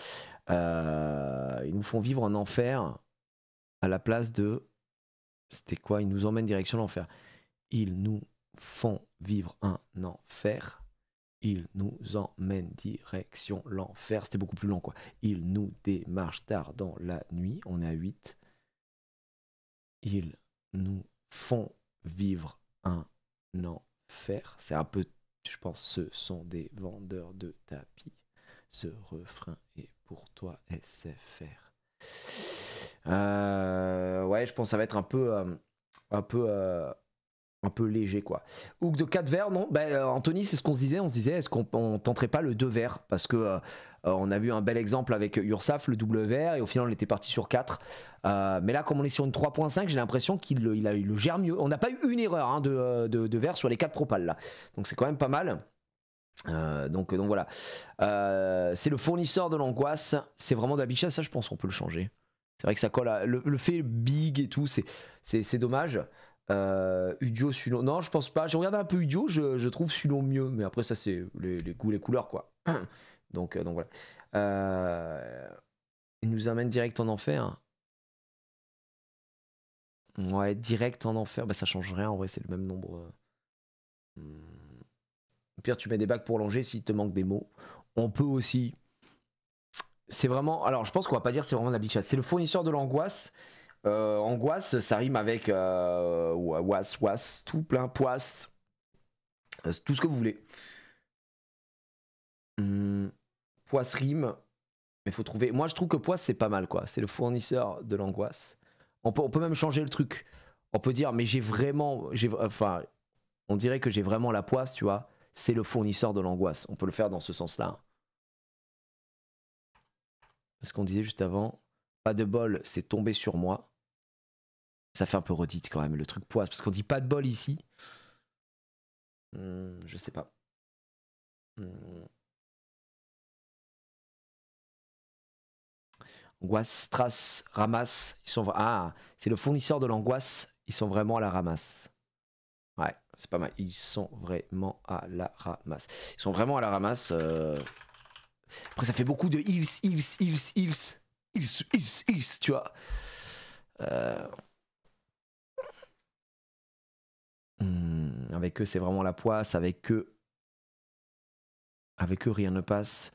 Ils nous font vivre un enfer à la place de... C'était quoi? Ils nous emmènent direction l'enfer. Ils nous font vivre un enfer. Ils nous emmènent direction l'enfer. C'était beaucoup plus long, quoi. Ils nous démarchent tard dans la nuit. On est à 8. Ils nous font vivre un enfer. C'est un peu... Je pense ce sont des vendeurs de tapis. Ce refrain est pour toi SFR. Ouais, je pense que ça va être un peu léger, quoi. Hook de 4 vers, non? Anthony, c'est ce qu'on se disait. On se disait, est-ce qu'on tenterait pas le 2 vers? Parce que on a vu un bel exemple avec Ursaf, le double vers, et au final, on était parti sur 4. Mais là, comme on est sur une 3.5, j'ai l'impression qu'il le gère mieux. On n'a pas eu une erreur de vers sur les 4 propales, là. Donc, c'est quand même pas mal. Donc voilà. C'est le fournisseur de l'angoisse. C'est vraiment de la Big Chiass, ça, je pense qu'on peut le changer. C'est vrai que ça colle à... Le fait big et tout, c'est dommage. Udio, Suno, non, je pense pas. J'ai regardé un peu Udio, je trouve Suno mieux, mais après ça c'est les goûts, les couleurs, quoi. donc voilà. Il nous amène direct en enfer. Ouais, direct en enfer, bah ça change rien en vrai, c'est le même nombre. Au pire, tu mets des bacs pour longer s'il te manque des mots. On peut aussi. C'est vraiment. Alors, je pense qu'on va pas dire c'est vraiment de la Big Chiass. C'est le fournisseur de l'angoisse. Angoisse, ça rime avec was, tout plein, poisse, tout ce que vous voulez. Poisse rime, mais faut trouver. Moi, je trouve que poisse c'est pas mal, quoi. C'est le fournisseur de l'angoisse. On peut même changer le truc. On peut dire, mais enfin, on dirait que j'ai vraiment la poisse, tu vois. C'est le fournisseur de l'angoisse. On peut le faire dans ce sens-là. Ce qu'on disait juste avant, pas de bol, c'est tombé sur moi. Ça fait un peu redite quand même, le truc poisse, parce qu'on dit pas de bol ici. Je sais pas. Angoisse, strass, ramasse. C'est le fournisseur de l'angoisse. Ils sont vraiment à la ramasse. Ouais, c'est pas mal. Ils sont vraiment à la ramasse. Ils sont vraiment à la ramasse. Après, ça fait beaucoup de ils, tu vois. Avec eux, c'est vraiment la poisse. Avec eux, rien ne passe.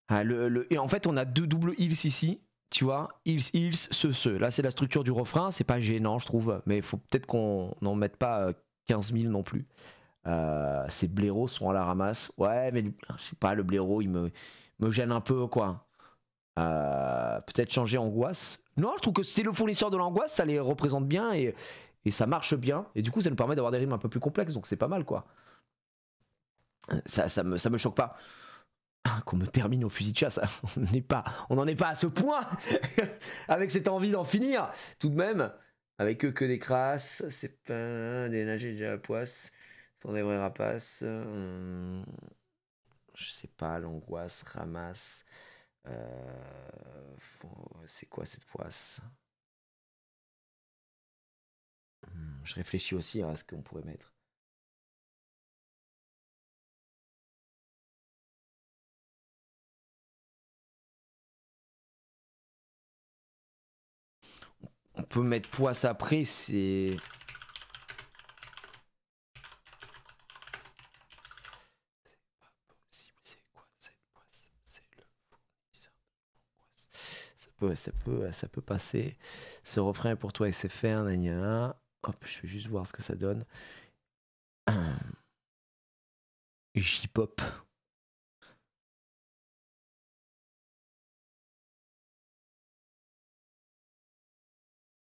Et en fait, on a 2 doubles ils ici. Tu vois, ils, ce. Là, c'est la structure du refrain. C'est pas gênant, je trouve. Mais il faut peut-être qu'on n'en mette pas 15 000 non plus. Ces blaireaux sont à la ramasse. Ouais, mais je sais pas, le blaireau, il me gêne un peu, quoi. Peut-être changer angoisse. Non, je trouve que c'est le fournisseur de l'angoisse. Ça les représente bien et ça marche bien. Et du coup, ça nous permet d'avoir des rimes un peu plus complexes. Donc, c'est pas mal, quoi. Ça me choque pas. Qu'on me termine au fusil de chasse, on n'en est pas à ce point avec cette envie d'en finir tout de même, avec eux que des crasses, c'est pas des nagés déjà la poisse, sans des vrais rapaces, je sais pas, l'angoisse, ramasse, c'est quoi cette poisse? Je réfléchis aussi à ce qu'on pourrait mettre. On peut mettre poisse après, c'est... C'est quoi cette poisse? C'est le fournisseur. Ça peut passer. Ce refrain est pour toi SFR, Hop, je vais juste voir ce que ça donne. J-pop.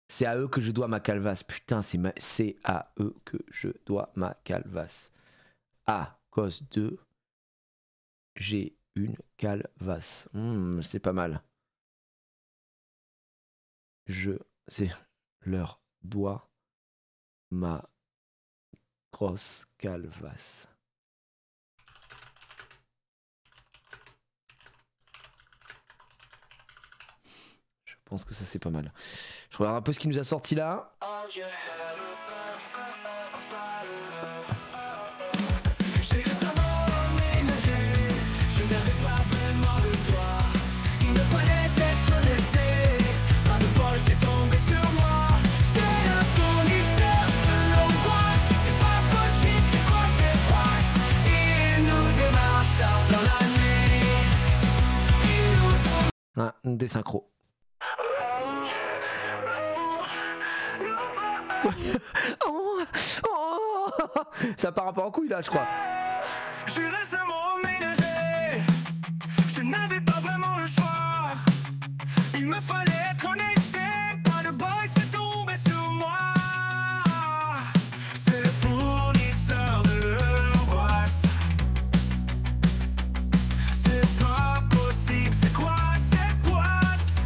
C'est à eux que je dois ma calvasse. Putain, c'est à eux que je dois ma calvasse. À cause de... J'ai une calvasse. C'est pas mal. C'est leur doigt ma grosse calvasse. Je pense que ça c'est pas mal. Je regarde un peu ce qui nous a sorti là. Ah, des synchros. Oh, ça part un peu en couille là, je crois. J'ai récemment emménagé, je n'avais pas vraiment le choix. Il me fallait être connecté, pas de boy, c'est tombé sur moi. C'est le fournisseur de l'angoisse. C'est pas possible, c'est quoi cette poisse?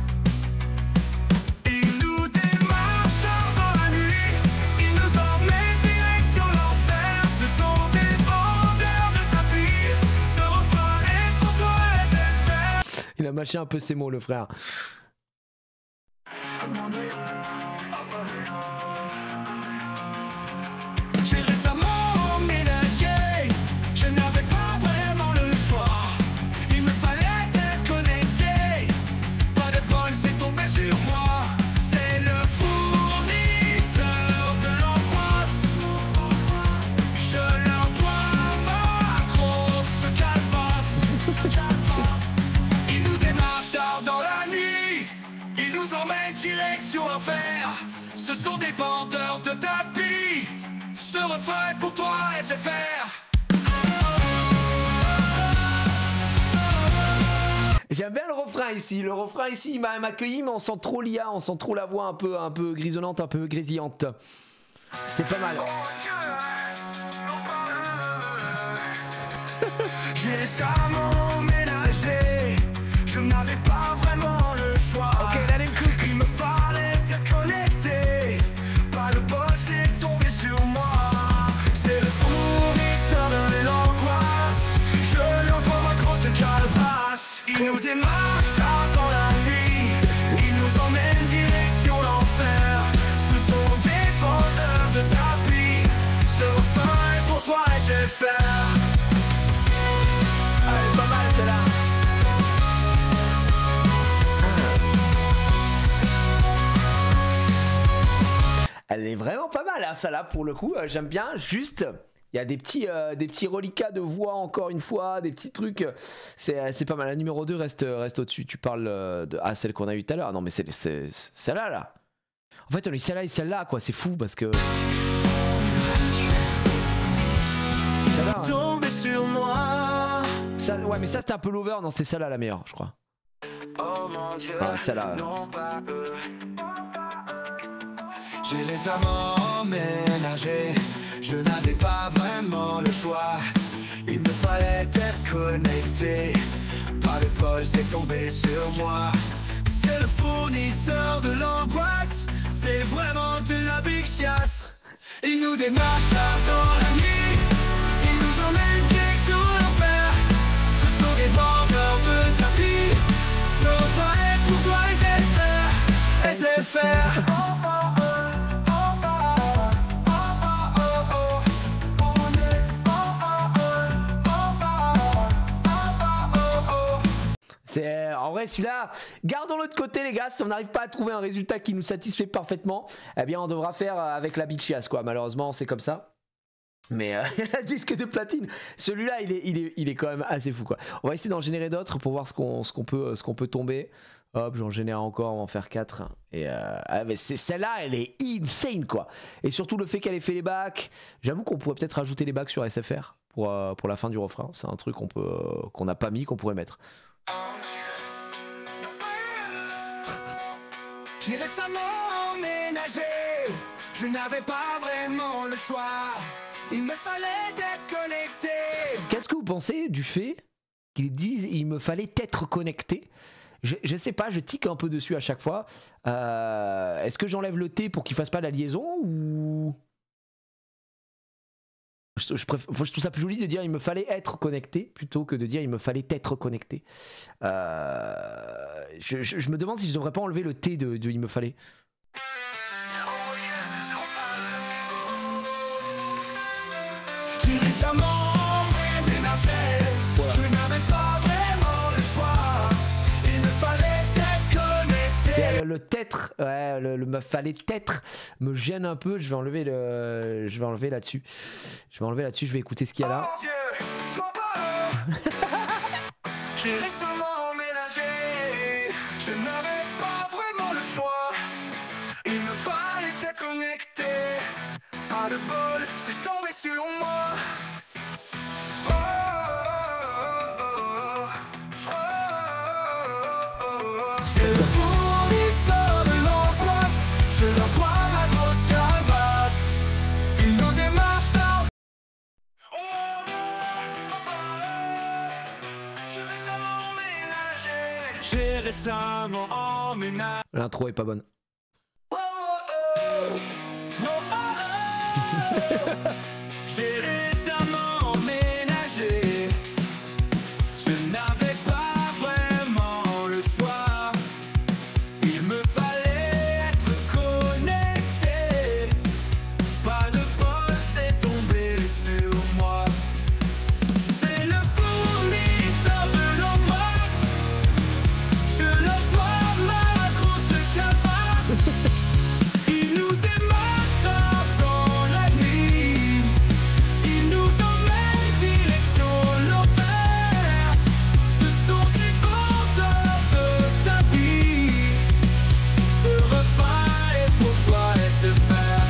Il nous démarche dans la nuit, il nous emmène direction l'enfer. Ce sont des vendeurs de tapis, ce refrain est pour toi SFR. Il a mâché un peu ses mots, le frère. J'ai récemment emménagé, je n'avais pas vraiment le choix. Il me fallait être connecté, pas de bol, c'est tombé sur moi. C'est le fournisseur de l'angoisse. Je leur dois ma grosse calvasse. Il nous démarche tard dans la nuit, il nous emmène direction l'enfer. Ce sont des vendeurs de tapis, ce refrain est pour toi SFR. J'aime bien le refrain ici. Le refrain ici, il m'a accueilli, mais on sent trop l'IA, on sent trop la voix un peu grisonnante, un peu grésillante. C'était pas mal. J'ai récemment emménagé, je n'avais pas vraiment le choix. Ok, let him cook. Il me fallait être connecté, pas le boss est tombé sur moi. C'est le fournisseur de l'angoisse, je lui en dois ma grosse calvasse. Il nous démarche tard dans la nuit, il nous emmène direction l'enfer. Ce sont des vendeurs de tapis, ce refrain est pour toi SFR. Elle est pas mal celle-là. Elle est vraiment pas mal, hein, celle-là pour le coup. J'aime bien. Juste, il y a des petits reliquats de voix encore une fois, des petits trucs. C'est pas mal. La numéro 2 reste au-dessus. Tu parles de celle qu'on a eue tout à l'heure. Non mais c'est celle-là là. En fait on a eu celle-là et celle-là quoi. C'est fou parce que. Celle-là. Hein. Tombé sur moi. Ça, ouais mais ça c'était un peu l'over. Non c'était celle-là la meilleure je crois. Oh mon Dieu, ah, celle-là. non pas eux. J'ai récemment emménagé, je n'avais pas vraiment le choix. Il me fallait être connecté, pas de bol, c'est tombé sur moi. C'est le fournisseur de l'angoisse, c'est vraiment de la big chasse. Il nous démarche tard dans la nuit, il nous emmène direction l'enfer. Ce sont des vendeurs de tapis, ce refrain est pour toi SFR, SFR. En vrai celui-là, gardons-le de côté les gars. Si on n'arrive pas à trouver un résultat qui nous satisfait parfaitement, eh bien on devra faire avec la big chiasse quoi. Malheureusement c'est comme ça. Mais disque de platine, celui-là il est quand même assez fou quoi. On va essayer d'en générer d'autres pour voir ce qu'on peut tomber. Hop, j'en génère encore, on va en faire 4. Et mais celle-là, elle est insane quoi. Et surtout le fait qu'elle ait fait les bacs. J'avoue qu'on pourrait peut-être rajouter les bacs sur SFR. pour la fin du refrain. C'est un truc qu'on n'a pas mis, qu'on pourrait mettre. J'ai récemment emménagé, je n'avais pas vraiment le choix, il me fallait être connecté. Qu'est-ce que vous pensez du fait qu'ils disent il me fallait être connecté? Je sais pas, je tique un peu dessus à chaque fois. Est-ce que j'enlève le T pour qu'il fasse pas la liaison ou... Je trouve ça plus joli de dire il me fallait être connecté plutôt que de dire il me fallait être connecté. Je me demande si je devrais pas enlever le T de il me fallait. J'ai récemment déménagé, je n'avais pas vraiment le choix, il me fallait être connecté. Le t'être, ouais, le me fallait être me gêne un peu. Je vais enlever là-dessus. Je vais écouter ce qu'il y a là. Oh Dieu, papa. J'ai récemment emménagé, je n'avais pas vraiment le choix, il me fallait être connecté. Pas de bol, c'est tombé sur moi. Oh, oh, oh, oh, oh. C'est le fournisseur de l'angoisse, je leur dois ma grosse calvasse. Il nous démarche tard. J'ai récemment emménagé. L'intro est pas bonne. J'ai récemment emménagé, je n'avais pas vraiment le choix, il me fallait être connecté, pas de bol, c'est tombé sur moi. C'est le fournisseur de l'angoisse, je leur dois ma grosse cavasse. Il nous démarche tard dans la nuit, il nous emmène direction l'enfer. Ce sont des vendeurs de tapis, ce refrain est pour toi SFR.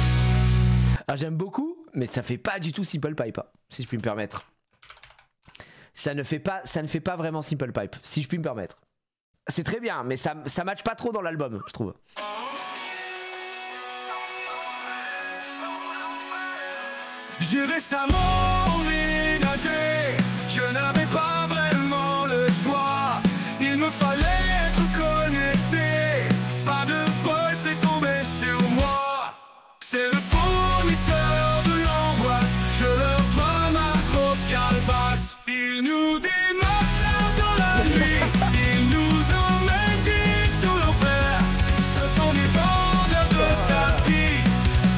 Ah, j'aime beaucoup, mais ça fait pas du tout Simple Pipe, hein, si je puis me permettre. Ça ne fait pas vraiment Simple Pipe, si je puis me permettre. C'est très bien, mais ça matche pas trop dans l'album, je trouve. J'ai récemment emménagé, je n'avais pas vraiment le choix, il me fallait être connecté, pas de bol, c'est tombé sur moi. C'est le fournisseur de l'angoisse, je leur dois ma grosse calvasse. Ils nous démarchent tard dans la nuit, ils nous emmènent sur l'enfer. Ce sont des vendeurs de tapis,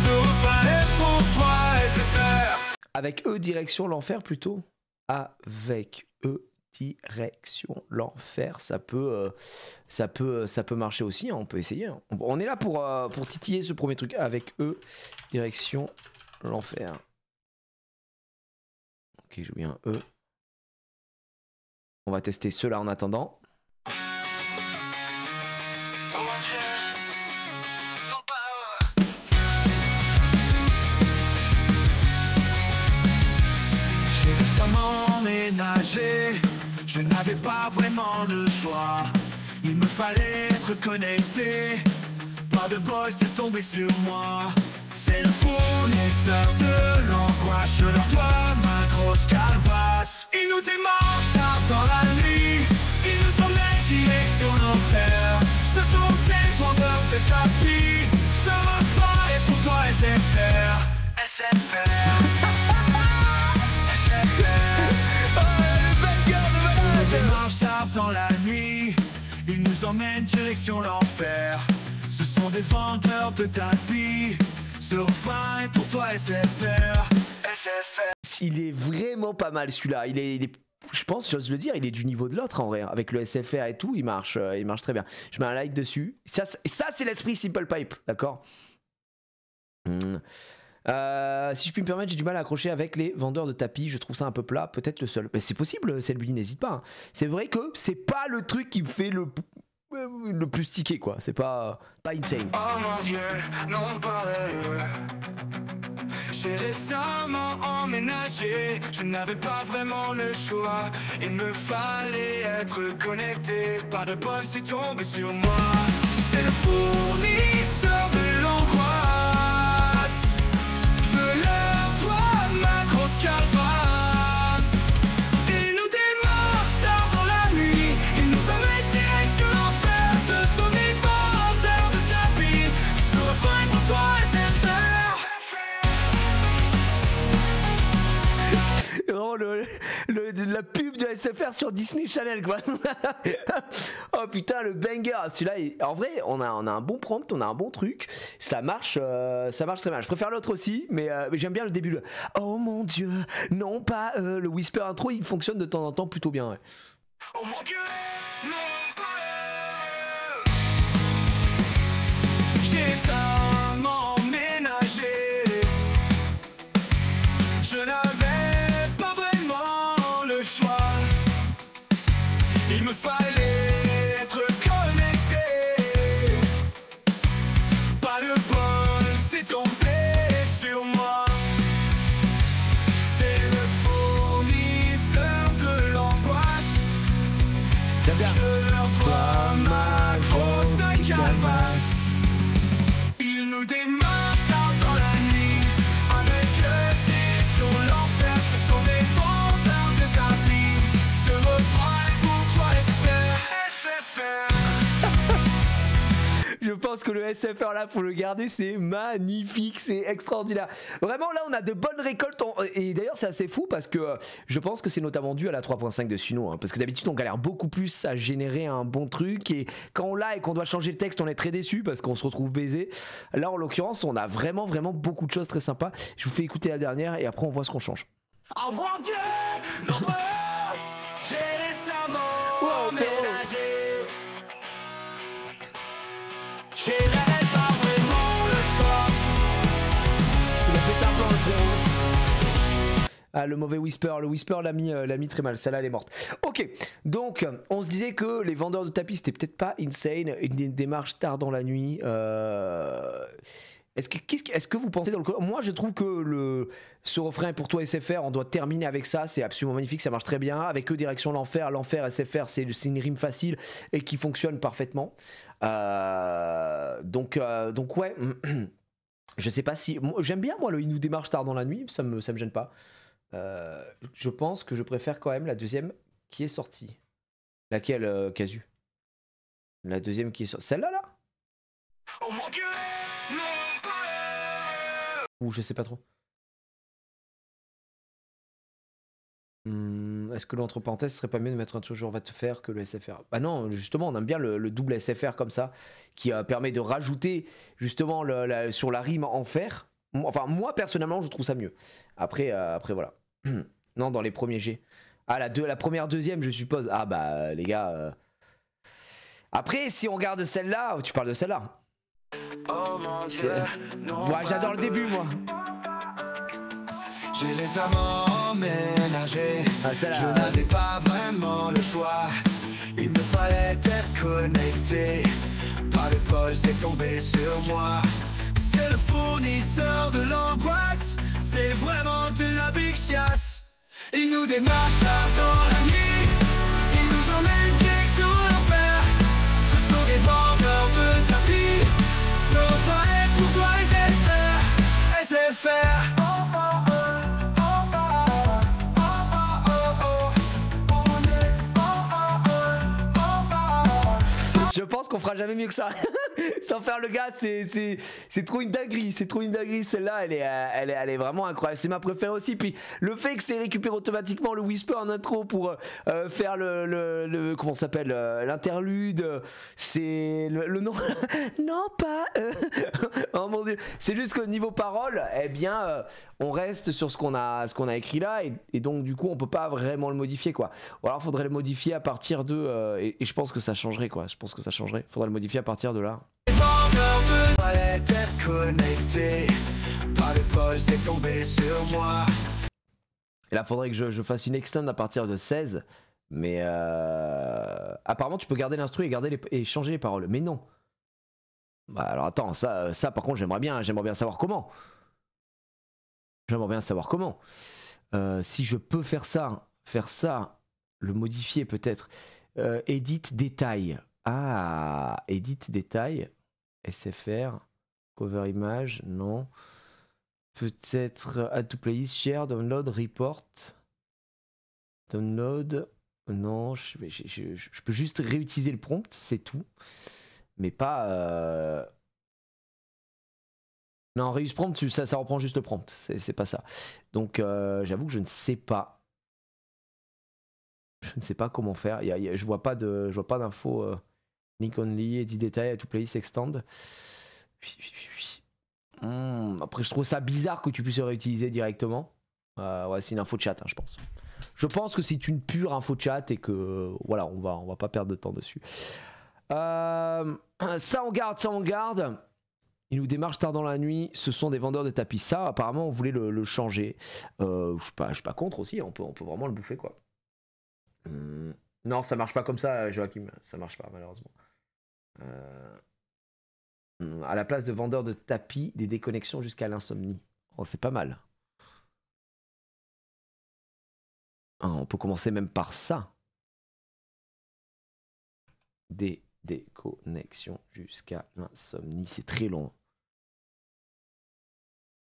ce refrain est pour toi SFR. Avec eux, direction l'enfer plutôt. Avec eux, direction l'enfer. Ça peut marcher aussi, hein, on peut essayer. Hein. On est là pour titiller ce premier truc. Avec eux, direction l'enfer. Ok, j'ai oublié un E. On va tester ceux-là en attendant. J'ai récemment emménagé, je n'avais pas vraiment le choix, il me fallait être connecté, pas de bol, c'est tombé sur moi. C'est le fournisseur de l'angoisse, je leur dois ma grosse calvasse. Ils nous démarchent tard dans la nuit, ils nous emmènent direction l'enfer. Ce sont des vendeurs de tapis, ce refrain est pour toi SFR. SFR. Ils nous démarchent tard dans la nuit, ils nous emmènent direction l'enfer. Ce sont des vendeurs de tapis, ce refrain est pour toi SFR. SFR. Il est vraiment pas mal celui-là. Il est, je pense, j'ose le dire, il est du niveau de l'autre en vrai. Avec le SFR et tout, il marche très bien. Je mets un like dessus. Ça c'est l'esprit Simple Pipe, d'accord. Si je puis me permettre, j'ai du mal à accrocher avec les vendeurs de tapis. Je trouve ça un peu plat, peut-être le seul. Mais c'est possible, Selby, n'hésite pas. Hein. C'est vrai que c'est pas le truc qui me fait le plus stické, quoi. C'est pas insane. Oh mon Dieu, non pas J'ai récemment emménagé, je n'avais pas vraiment le choix. Il me fallait être connecté, pas de bol, c'est tombé sur moi. C'est le fournisseur de l'angoisse. Je leur dois ma grosse calvasse. Ils nous démarchent tard dans la nuit, ils nous emmènent direct sur l'enfer. Ce sont des vendeurs de tapis, ce refrain pour toi SFR. Vraiment la pub de SFR sur Disney Channel quoi. Oh putain le banger, celui-là en vrai on a un bon prompt, on a un bon truc, ça marche très bien. Je préfère l'autre aussi mais j'aime bien le début, oh mon dieu, non pas le whisper intro, il fonctionne de temps en temps plutôt bien ouais. Oh mon dieu, non pas. J'ai récemment emménagé, je n'avais pas vraiment le choix. Il me fallait être connecté, pas de bol, c'est tombé sur moi. C'est le fournisseur de l'angoisse. J'aime bien. Je leur dois ma grosse calvasse. Ils nous démarchent tard dans la nuit, avec le titre sur l'enfer. Ce sont des vendeurs de tapis, ce refrain est pour toi SFR. Je pense que le SFR là faut le garder, c'est magnifique, c'est extraordinaire. Vraiment là on a de bonnes récoltes et d'ailleurs c'est assez fou parce que je pense que c'est notamment dû à la 3.5 de Suno hein, parce que d'habitude on galère beaucoup plus à générer un bon truc et quand on l'a et qu'on doit changer le texte on est très déçu parce qu'on se retrouve baisé. Là en l'occurrence on a vraiment beaucoup de choses très sympas. Je vous fais écouter la dernière et après on voit ce qu'on change. Oh mon dieu, non pas. J'ai récemment emménagé. J'ai pas vraiment le choix. Il a fait un plan le frérot. Ah le mauvais whisper, le whisper l'a mis très mal, celle-là elle est morte. Ok, donc on se disait que les vendeurs de tapis c'était peut-être pas insane, une démarche tard dans la nuit. Est-ce que vous pensez dans le... Moi je trouve que ce refrain est pour toi SFR, on doit terminer avec ça, c'est absolument magnifique, ça marche très bien. Avec eux direction l'enfer, SFR c'est une rime facile et qui fonctionne parfaitement. Donc ouais, je sais pas si... J'aime bien moi le il nous démarche tard dans la nuit, ça me gêne pas. Je pense que je préfère quand même la deuxième qui est sortie. Laquelle, Casu? La deuxième qui est sortie. Celle-là là? Oh mon dieu, non pas. Ou je sais pas trop. Est-ce que l'entre parenthèses serait pas mieux de mettre un toujours va te faire que le SFR? Bah non, justement, on aime bien le double SFR comme ça, qui permet de rajouter justement sur la rime enfer. Enfin, moi personnellement, je trouve ça mieux. Après voilà. Non, dans les premiers G. Ah, la première, deuxième, je suppose. Ah bah les gars. Après, si on regarde celle-là, tu parles de celle-là. Oh mon dieu, non. Ouais, j'adore le début, moi. J'ai récemment emménagé, je n'avais pas vraiment le choix. Il me fallait être connecté, pas de bol, c'est tombé sur moi. C'est le fournisseur de l'angoisse, c'est vraiment de la big chasse. Il nous démarche tard dans la nuit, il nous emmène direct sur l'enfer. Ce sont des vendeurs de tapis, ce refrain est pour toi SFR. Je pense qu'on fera jamais mieux que ça. Sans faire le gars, c'est trop une dinguerie. C'est trop une dinguerie. Celle-là, elle est vraiment incroyable. C'est ma préférée aussi. Puis le fait que c'est récupéré automatiquement le whisper en intro pour faire le comment ça s'appelle, l'interlude. C'est le nom. Non pas. Oh mon dieu. C'est juste qu'au niveau parole, eh bien, on reste sur ce qu'on a écrit là et donc du coup, on peut pas vraiment le modifier quoi. Ou alors, faudrait le modifier à partir de et je pense que ça changerait quoi. Je pense que ça changerait. Faudrait le modifier à partir de là. Et là, faudrait que je fasse une extend à partir de 16. Mais apparemment, tu peux garder l'instru et changer les paroles. Mais non. Bah alors attends, ça par contre, j'aimerais bien savoir comment. J'aimerais bien savoir comment. Si je peux faire ça, le modifier peut-être. Edit détail. Ah, edit détail. SFR. Cover image, non. Peut-être add to playlist, share, download, report. Download. Non, je peux juste réutiliser le prompt, c'est tout. Mais pas... Non, reuse prompt, ça reprend juste le prompt, c'est pas ça. Donc j'avoue que je ne sais pas. Je ne sais pas comment faire. Je vois pas d'infos. Link only, edit détail, to playlist, extend. Après, je trouve ça bizarre que tu puisses réutiliser directement. Ouais, c'est une info de chat, hein, je pense. Je pense que c'est une pure info de chat et que voilà, on va pas perdre de temps dessus. Ça on garde. Il nous démarche tard dans la nuit. Ce sont des vendeurs de tapis. Ça, apparemment, on voulait le changer. Je suis pas contre aussi. On peut vraiment le bouffer, quoi. Non, ça marche pas comme ça, Joachim. Ça marche pas, malheureusement. À la place de vendeurs de tapis, des déconnexions jusqu'à l'insomnie. Oh, c'est pas mal. On peut commencer même par ça. Des déconnexions jusqu'à l'insomnie. C'est très long.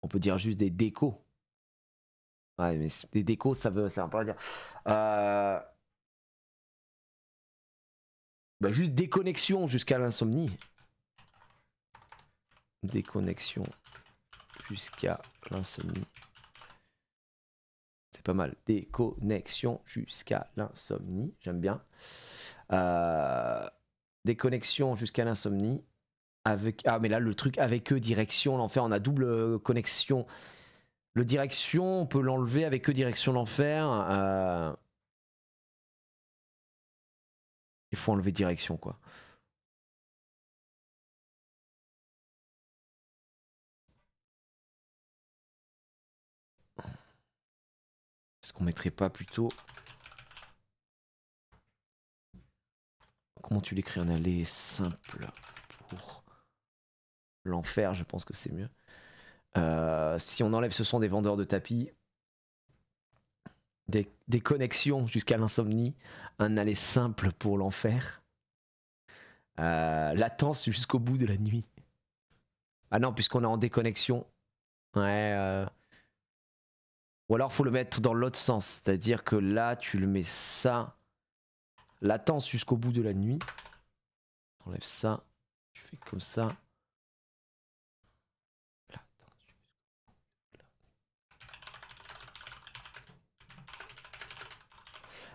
On peut dire juste des décos. Ouais, mais des décos, ça veut pas dire. Bah, juste déconnexion jusqu'à l'insomnie. Déconnexion jusqu'à l'insomnie. C'est pas mal. Déconnexion jusqu'à l'insomnie. J'aime bien. Déconnexion jusqu'à l'insomnie. Avec... Ah, mais là, le truc avec eux, direction, l'enfer. On a double connexion. Le direction, on peut l'enlever avec eux, direction, l'enfer. Il faut enlever direction, quoi. Est-ce qu'on mettrait pas plutôt... Comment tu l'écris? Un aller simple pour l'enfer, je pense que c'est mieux. Si on enlève, ce sont des vendeurs de tapis. Des connexions jusqu'à l'insomnie. Un aller simple pour l'enfer. Latence jusqu'au bout de la nuit. Ah non, puisqu'on est en déconnexion. Ouais. Ou alors faut le mettre dans l'autre sens. C'est-à-dire que là, tu le mets ça. Latence jusqu'au bout de la nuit. Enlève ça. Tu fais comme ça.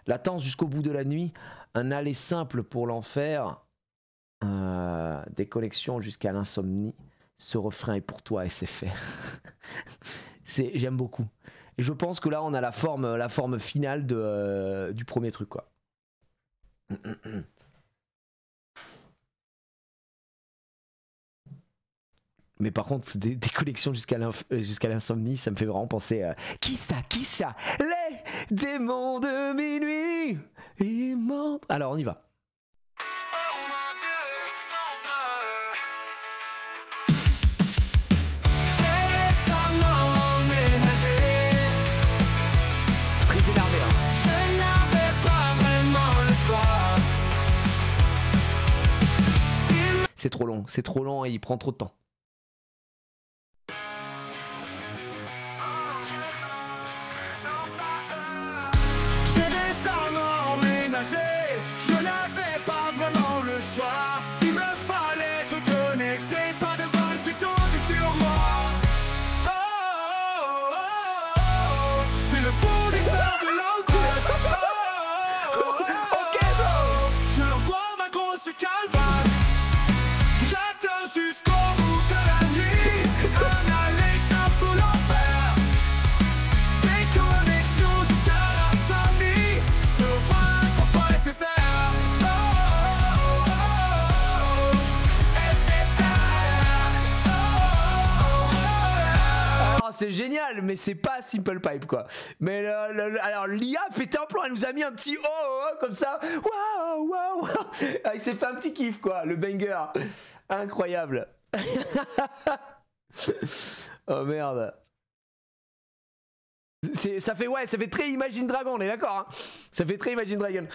Latence jusqu'au bout de la nuit. Un aller simple pour l'enfer. Déconnexion jusqu'à l'insomnie. Ce refrain est pour toi, SFR. J'aime beaucoup. Et je pense que là, on a la forme finale du premier truc, quoi. Mais par contre, des connexions jusqu'à l'insomnie, ça me fait vraiment penser à... Qui ça? Les démons de minuit. Alors, on y va. Très énervé, hein. Je n'avais pas vraiment le choix. C'est trop long et il prend trop de temps. Je n'avais pas vraiment le choix. Il me fallait te connecter. Pas de balle, c'est tombé sur moi. Oh, oh, oh, oh. C'est le fournisseur de l'angoisse. Oh, oh, oh, ok, bro. Je l'envoie ma grosse calvasse. J'attends jusqu'au bout de la nuit. Un aller simple pour l'enfer. Des connexions jusqu'à l'insomnie. C'est génial, mais c'est pas Simple Pipe, quoi. Mais alors l'IA pétait un plan, elle nous a mis un petit comme ça. Waouh, waouh. Il s'est fait un petit kiff, quoi, le banger. Incroyable. Oh merde. Ça fait très Imagine Dragon, on est d'accord hein. Ça fait très Imagine Dragon.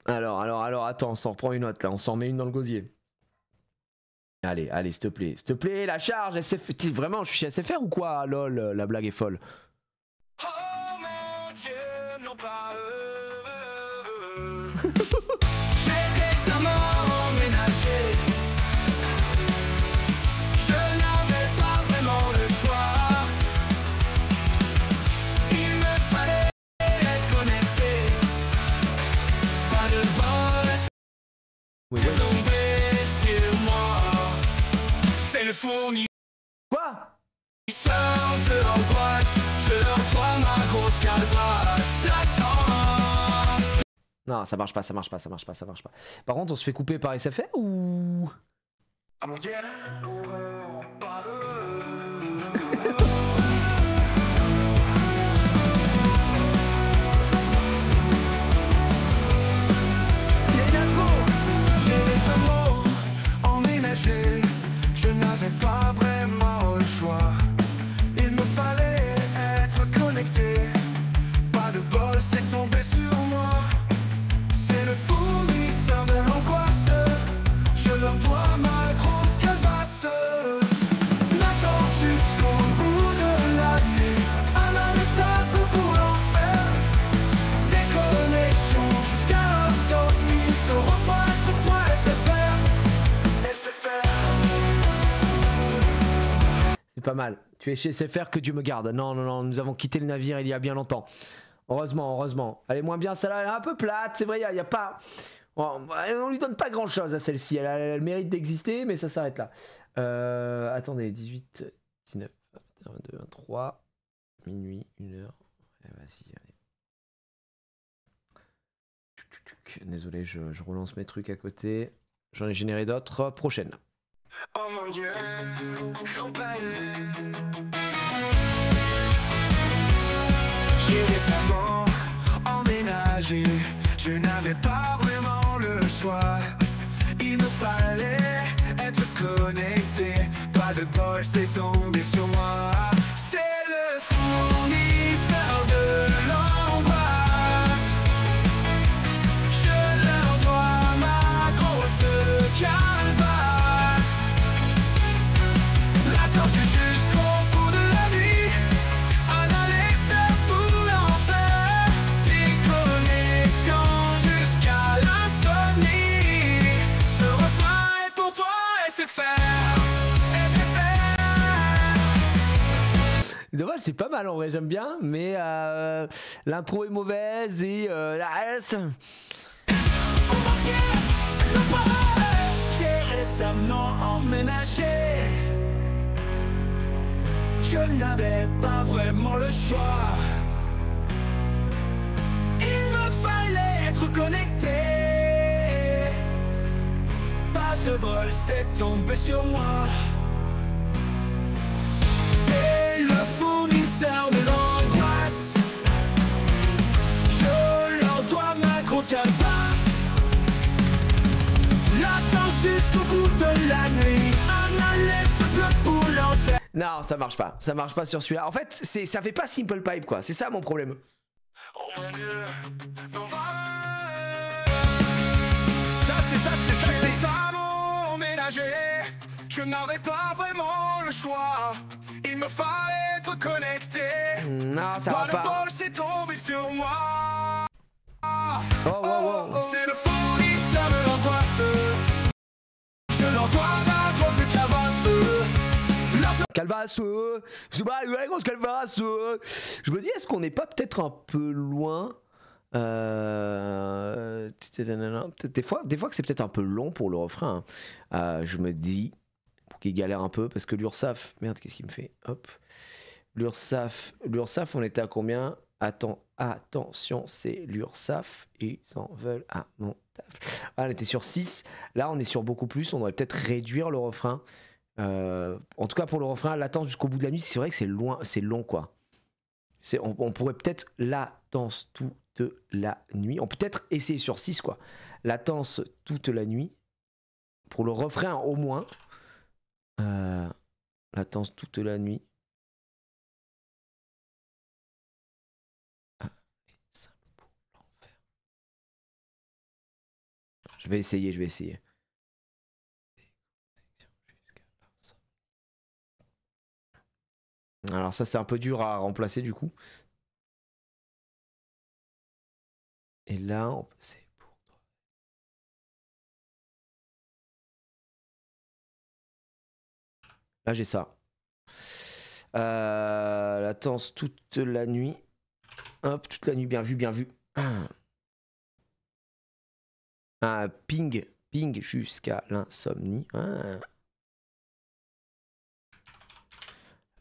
Alors, attends, on s'en reprend une autre là, on s'en met une dans le gosier. Allez, s'il te plaît, la charge, vraiment, je suis SFR ou quoi? Lol, la blague est folle. Oh mon Dieu, non pas j'ai récemment emménagé. Je n'avais pas vraiment le choix. Il me fallait être connecté. Pas de bol, c'est tombé sur moi. C'est le fournisseur. Quoi? De l'angoisse, je leur dois ma grosse calvasse. Attends. Non, ça marche pas. Par contre, on se fait couper par SFR ou... Ah mon Dieu. J'ai récemment emménagé, je n'avais pas vraiment le choix. Il me fallait être connecté, pas de bol, c'est tombé sur moi. C'est le fournisseur de l'angoisse, je leur dois ma grosse calvasse. L'attends jusqu'au bout de la nuit, inalysable pour l'enfer. Déconnexion jusqu'à l'insomnie, ce refrain pour toi SFR. C'est pas mal. Tu es chez SFR, que Dieu me garde. Non, nous avons quitté le navire il y a bien longtemps. Heureusement. Elle est moins bien, celle-là, elle est un peu plate, c'est vrai, il y a pas... On lui donne pas grand-chose à celle-ci, elle a le mérite d'exister, mais ça s'arrête là. Attendez, 18, 19, 21, 22, 23, minuit, 1h. Vas-y, allez. Désolé, je relance mes trucs à côté. J'en ai généré d'autres. Prochaine. Oh mon Dieu, j'ai récemment emménagé, je n'avais pas vraiment le choix. Il me fallait être connecté, pas de bol, c'est tombé sur moi. C'est le fournisseur de l'angoisse, je leur dois ma grosse calvasse. L'attends jusqu'au bout de la nuit, analyse pour l'enfer. Déconnexion jusqu'à l'insomnie, ce refrain est pour toi SFR. Dommage, c'est pas mal en vrai, j'aime bien, mais l'intro est mauvaise et J'ai récemment emménagé, je n'avais pas vraiment le choix. Il me fallait être connecté, pas de bol, c'est tombé sur moi. C'est le fournisseur de l'angoisse, je leur dois ma grosse calvasse. L'attends jusqu'au bout de la nuit, analyse bleu pour l'enfer. non, ça marche pas sur celui-là. En fait, ça fait pas Simple Pipe quoi, c'est ça mon problème. Oh mon Dieu, non va. C'est récemment emménagé, je n'avais pas vraiment le choix. Il me fallait être connecté, non, ça va pas de pas. bol, c'est tombé sur moi. Oh. C'est le fournisseur de l'angoisse, je leur dois ma grosse calvasse. C'est pas la grosse calvasse. Je me dis, est-ce qu'on n'est pas peut-être un peu loin? Des fois que c'est peut-être un peu long pour le refrain. Je me dis, pour qu'il galère un peu, parce que l'URSSAF, merde, qu'est-ce qu'il me fait? Hop, l'URSSAF, on était à combien? Attention, c'est l'URSSAF, ils en veulent à mon taf. Ah, on était sur 6, là on est sur beaucoup plus, on devrait peut-être réduire le refrain. En tout cas pour le refrain, latence jusqu'au bout de la nuit, c'est vrai que c'est loin, c'est long quoi. On pourrait peut-être latence toute la nuit, on peut peut-être essayer sur 6 quoi. Latence toute la nuit, pour le refrain au moins. Latence toute la nuit. Je vais essayer, je vais essayer. Alors ça c'est un peu dur à remplacer du coup. Et là, c'est pour toi. Là j'ai ça. Latence toute la nuit. Hop, toute la nuit, bien vu, bien vu. Ping jusqu'à l'insomnie.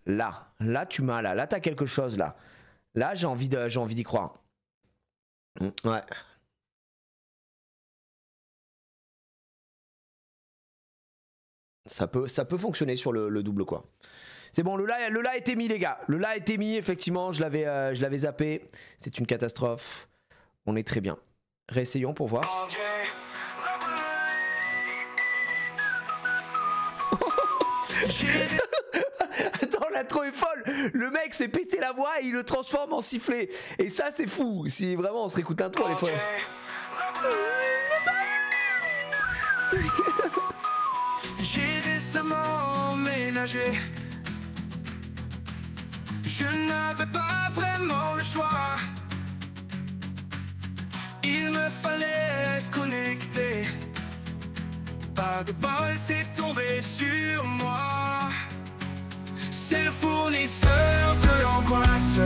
Là tu m'as là t'as quelque chose là. Là j'ai envie d'y croire. Ouais. Ça peut fonctionner sur le double quoi. C'est bon, le la a été mis les gars. Le la a été mis effectivement, je l'avais zappé. C'est une catastrophe. On est très bien. Réessayons pour voir. Attends, l'intro est folle. Le mec s'est pété la voix et il le transforme en sifflet. Et ça c'est fou. Si vraiment on se réécoute l'intro, elle est folle. J'ai récemment emménagé. Je n'avais pas vraiment le choix. Il me fallait être connecté. Pas de bol, c'est tombé sur moi. C'est le fournisseur de l'angoisse.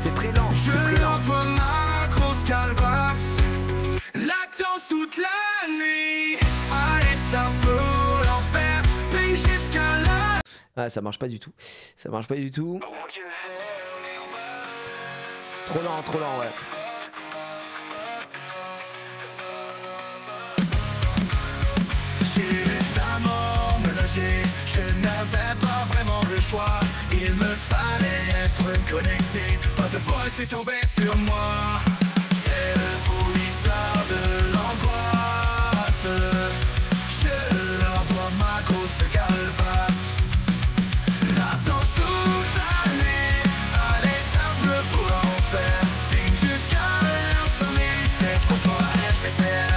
C'est très lent. Je l'envoie ma grosse calvasse. Latence toute la nuit. Allez, ça peut l'enfer. Paye jusqu'à la... Ah, ça marche pas du tout. Ça marche pas du tout. Trop lent, ouais. J'ai récemment ménagé. Je n'avais pas vraiment le choix. Il me fallait être connecté. Pas de bol, c'est tombé sur moi. C'est le fournisseur de l'angoisse. Je leur dois ma grosse calvasse. Latence toute la nuit. Allez, simple pour l'enfer. Ping jusqu'à l'insomnie. C'est pour toi, SFR.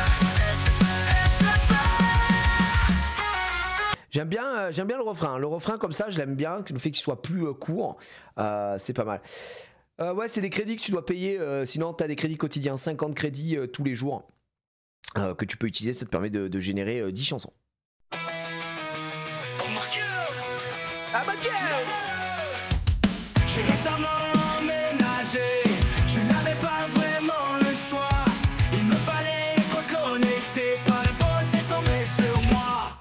J'aime bien le refrain. Le refrain comme ça, je l'aime bien. Le fait qu'il soit plus court, c'est pas mal. Ouais, c'est des crédits que tu dois payer. Sinon, tu as des crédits quotidiens, 50 crédits tous les jours que tu peux utiliser. Ça te permet de générer 10 chansons. Ah bah tiens! J'ai récemment emménagé. Je n'avais pas vraiment le choix. Il me fallait être connecté. Pas de bol, c'est tombé sur moi.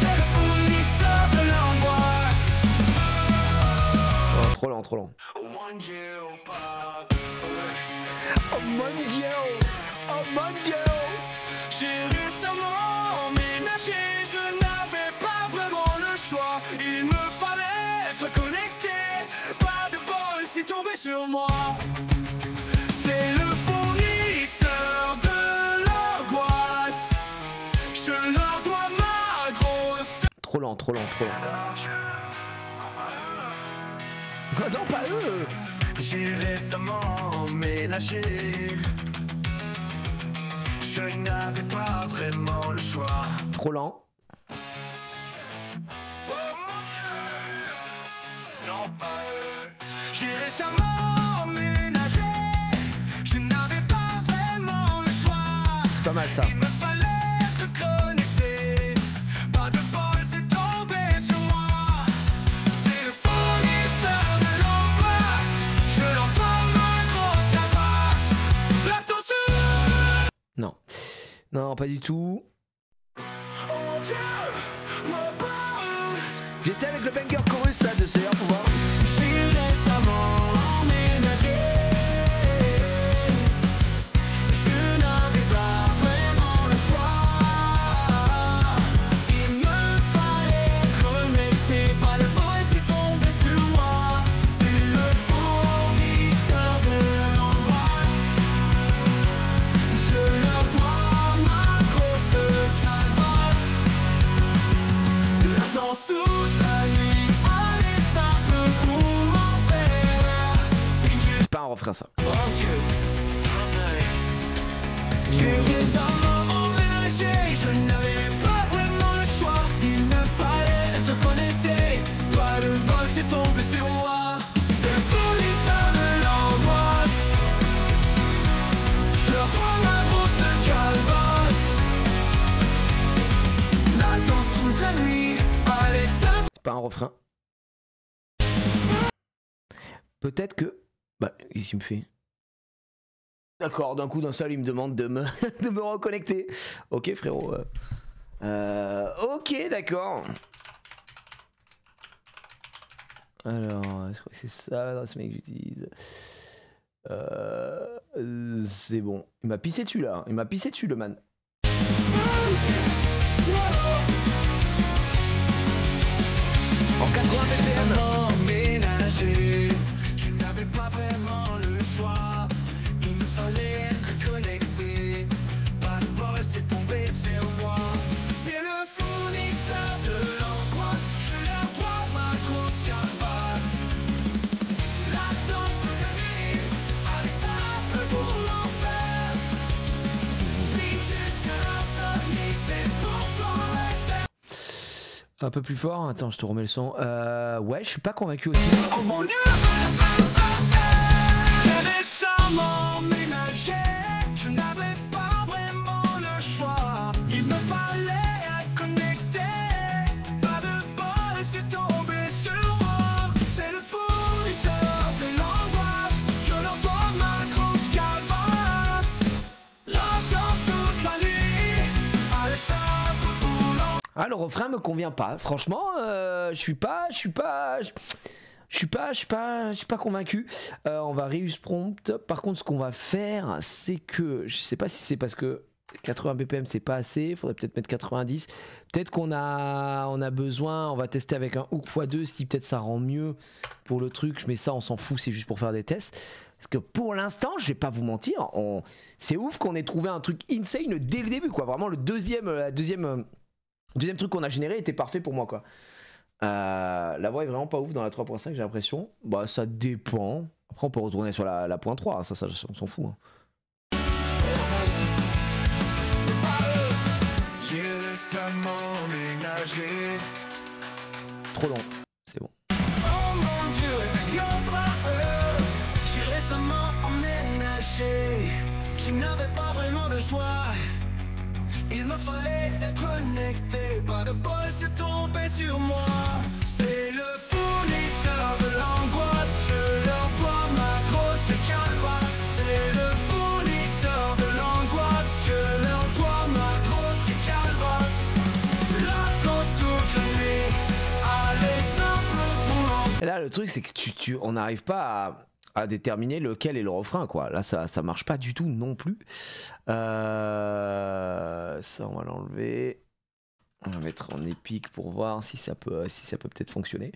C'est le fournisseur de l'angoisse. Oh, trop lent. Oh mon dieu! Oh mon dieu! J'ai récemment emménagé. Je n'avais pas vraiment le choix. Il me fallait être connecté. Pas de bol, c'est tombé sur moi. C'est le fournisseur de l'angoisse. Je leur dois ma grosse. Trop lent. Non, pas eux! J'ai récemment emménagé. Je n'avais pas vraiment le choix. Trop lent. J'ai récemment emménagé. Je n'avais pas vraiment le choix. C'est pas mal ça. Il me fallait être connecté. Pas de bol, c'est tombé sur moi. C'est le fournisseur de l'angoisse. Je l'entends ma grosse avance. La torture. Non, pas du tout. Oh mon Dieu, mon Dieu. J'essaie avec le banger chorus là de CR pour voir. J'ai récemment emménagé. Je n'avais pas vraiment le choix. Il me fallait connecter. Pas de bol, c'est tombé sur moi. C'est le fournisseur de l'angoisse. Je leur dois ma grosse calvasse. La danse toute la nuit. Allez, ça peut pour m'en faire. C'est pas un refrain ça. Oh Dieu. J'ai récemment emménagé, je n'avais pas vraiment le choix. Il me fallait être connecté. Pas de bol, c'est tombé sur moi. C'est fournisseur de l'angoisse. Je leur dois ma grosse calvasse. Latence toute la nuit. Allez, ça. C'est pas un refrain. Peut-être que... Bah, qu'est-ce qu'il me fait? D'accord, d'un coup, d'un seul, il me demande de me, de me reconnecter. Ok, frérot. Ok, d'accord. Alors, je crois que c'est ça l'adresse mail que j'utilise. C'est bon. Il m'a pissé dessus, là. Il m'a pissé dessus, le man. En 80 BPM. Emménagé, je n'avais pas vraiment le choix. Il me fallait être connecté. Pas de bol, c'est tombé sur moi. C'est le fournisseur de l'angoisse. Je leur dois ma grosse calvasse. Latence toute la nuit. Allez, ça un peu pour l'enfer. Puis jusqu'à l'insomnie, c'est pour toi et c'est. Un peu plus fort. Attends, je te remets le son. Ouais, je suis pas convaincu aussi. Oh mon Dieu, j'ai récemment emménagé. Je n'avais pas vraiment le choix. Il me fallait être connecté. Pas de bol, c'est tombé sur moi. C'est le fournisseur de l'angoisse. Je leur dois ma grosse calvasse. Latence toute la nuit. Allez, ça pour l'enfer. Ah, le refrain me convient pas. Franchement, je suis pas convaincu. On va reuse prompt. Par contre, ce qu'on va faire, c'est que je sais pas si c'est parce que 80 BPM c'est pas assez. Il faudrait peut-être mettre 90. Peut-être qu'on a besoin. On va tester avec un hook x2 si peut-être ça rend mieux pour le truc. Je mets ça, on s'en fout. C'est juste pour faire des tests. Parce que pour l'instant, je vais pas vous mentir, c'est ouf qu'on ait trouvé un truc insane dès le début, quoi. Vraiment, le deuxième truc qu'on a généré était parfait pour moi, quoi. La voix est vraiment pas ouf dans la 3.5, j'ai l'impression. Bah, ça dépend. Après, on peut retourner sur la point 3, hein. Ça, on s'en fout, hein. J'ai récemment emménagé. Trop long, c'est bon. Oh mon Dieu, j'ai récemment emménagé. Je n'avais pas vraiment le choix. Il me fallait être connecté. Pas de bol, c'est tombé sur moi. C'est le fournisseur de l'angoisse. Je leur dois ma grosse calvasse. C'est le fournisseur de l'angoisse. Je leur dois ma grosse calvasse. Latence toute la nuit. Allez, simple pour l'enfer. Et là, le truc, c'est que on n'arrive pas à déterminer lequel est le refrain, quoi. Là, ça marche pas du tout non plus. Ça, on va l'enlever. On va mettre en épique pour voir si ça peut peut-être fonctionner.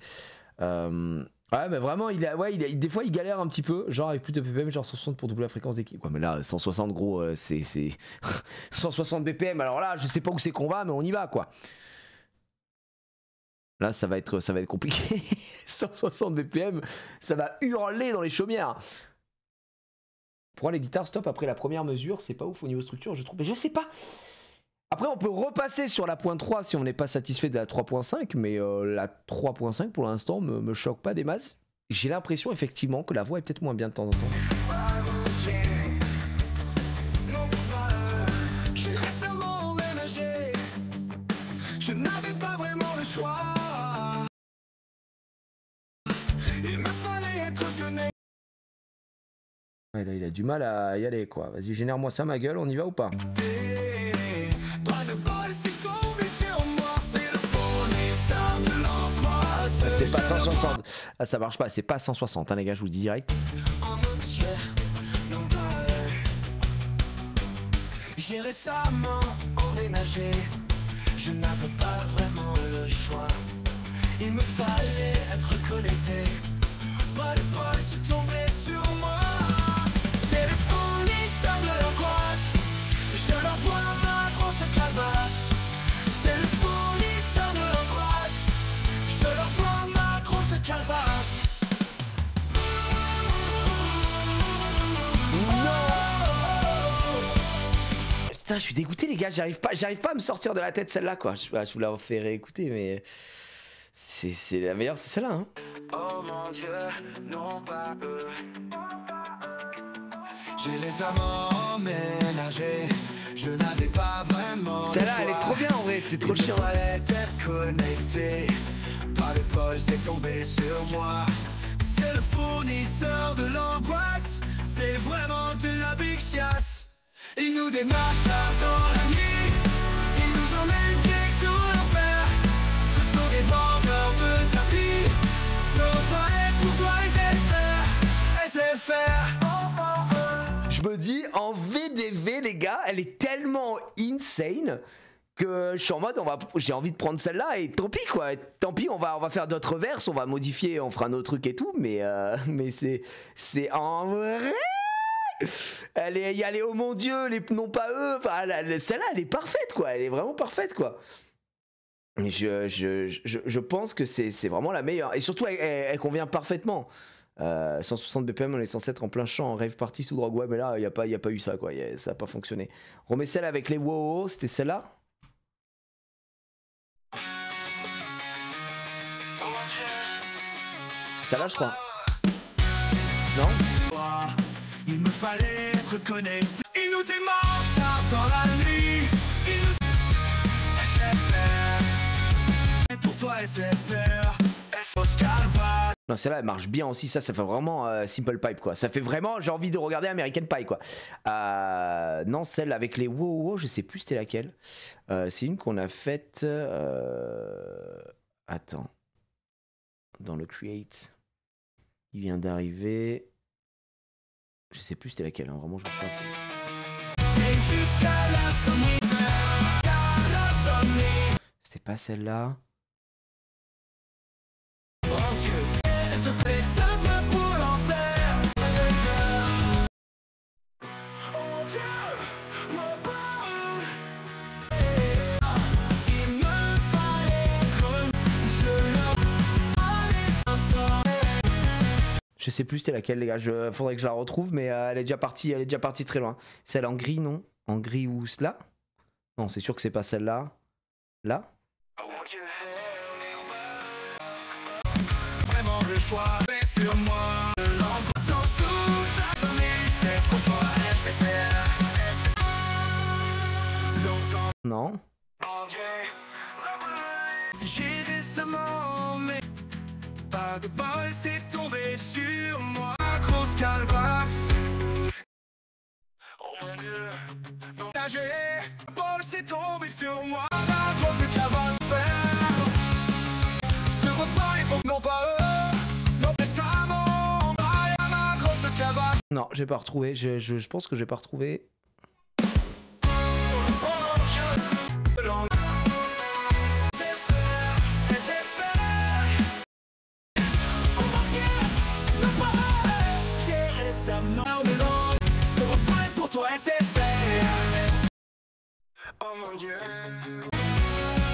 Ouais, mais vraiment, des fois, il galère un petit peu. Genre, avec plus de BPM, genre 160 pour doubler la fréquence d'équipe. Ouais, mais là, 160, gros, c'est 160 BPM. Alors là, je sais pas où c'est qu'on va, mais on y va, quoi. Là, ça va être compliqué. 160 BPM, ça va hurler dans les chaumières. Pour les guitares stop après la première mesure, c'est pas ouf au niveau structure, je trouve. Mais je sais pas. Après, on peut repasser sur la point 3 si on n'est pas satisfait de la 3.5, mais la 3.5 pour l'instant me choque pas des masses. J'ai l'impression effectivement que la voix est peut-être moins bien de temps en temps. J'ai récemment emménagé. Je n'avais pas vraiment le choix. Il me fallait être connecté. Ouais, là, il a du mal à y aller, quoi. Vas-y, génère-moi ça, ma gueule, on y va ou pas? Pas de bol, c'est tombé sur moi. C'est le fournisseur de l'angoisse. C'est pas 160. Là, ça marche pas, c'est pas 160, hein, les gars, je vous le dis direct. J'ai récemment emménagé. Je n'avais pas vraiment le choix. Il me fallait être connecté. Pas de bol, c'est tombé sur moi. C'est le fournisseur de l'angoisse. Je leur dois ma grosse calvasse. C'est le fournisseur de l'angoisse. Je leur dois ma grosse calvasse. putain, je suis dégoûté les gars, j'arrive pas à me sortir de la tête celle-là quoi. Je vous la refais réécouter mais c'est la meilleure, c'est celle-là hein. Oh mon Dieu, non pas eux. J'ai les amants emménagés, je n'avais pas vraiment. Celle-là elle est trop bien en vrai, c'est trop chiant. Il fallait être connecté, par l'épaule c'est tombé sur moi. C'est le fournisseur de l'angoisse, c'est vraiment de la big chasse. Il nous démarche tard dans la nuit, il nous emmène direct sur l'enfer. Ce sont des vendeurs de tapis, sauf à être pour toi SFR. Je me dis en VDV les gars, elle est tellement insane que je suis en mode j'ai envie de prendre celle-là et tant pis quoi, tant pis on va faire d'autres verses, on va modifier, on fera un autre truc et tout, mais c'est en vrai. Il y a les oh mon dieu, les non pas eux, enfin celle-là elle est parfaite quoi, elle est vraiment parfaite quoi. Et je pense que c'est vraiment la meilleure et surtout elle convient parfaitement. 160 BPM, on est censé être en plein champ, en rave party sous drogue, ouais mais là il y a pas eu ça quoi, ça a pas fonctionné. Remets celle avec les wow, c'était celle-là. C'est celle-là je crois. Non? Il me fallait être connecté. Il nous démarche tard dans la nuit. Il nous SFR. Et pour toi SFR. Non celle-là elle marche bien aussi, ça fait vraiment Simple Pipe quoi. Ça fait vraiment, j'ai envie de regarder American Pie quoi. Non celle avec les wow, je sais plus c'était laquelle. C'est une qu'on a faite. Attends. Dans le Create. Il vient d'arriver. Je sais plus c'était laquelle, hein. Vraiment je me souviens plus. C'était pas celle-là. Je sais plus c'était laquelle les gars, faudrait que je la retrouve mais elle est déjà partie très loin. Celle en gris non? En gris ou cela? Non c'est sûr que c'est pas celle-là. Là? Vraiment le choix est sur moi. L'emportant sous ta famille, c'est pour toi SFR. Longtemps. Non. J'ai récemment mais pas de bol, c'est tombé sur moi. Grosse calvasse. Oh mon Dieu. Non, j'ai bol, c'est tombé sur moi. La grosse calvasse faire. Ce refrain est pour non pas eux. Non, mais ça m'embraille à ma grosse calvasse. Non, j'ai pas retrouvé, je pense que j'ai pas retrouvé. Oh mon Dieu.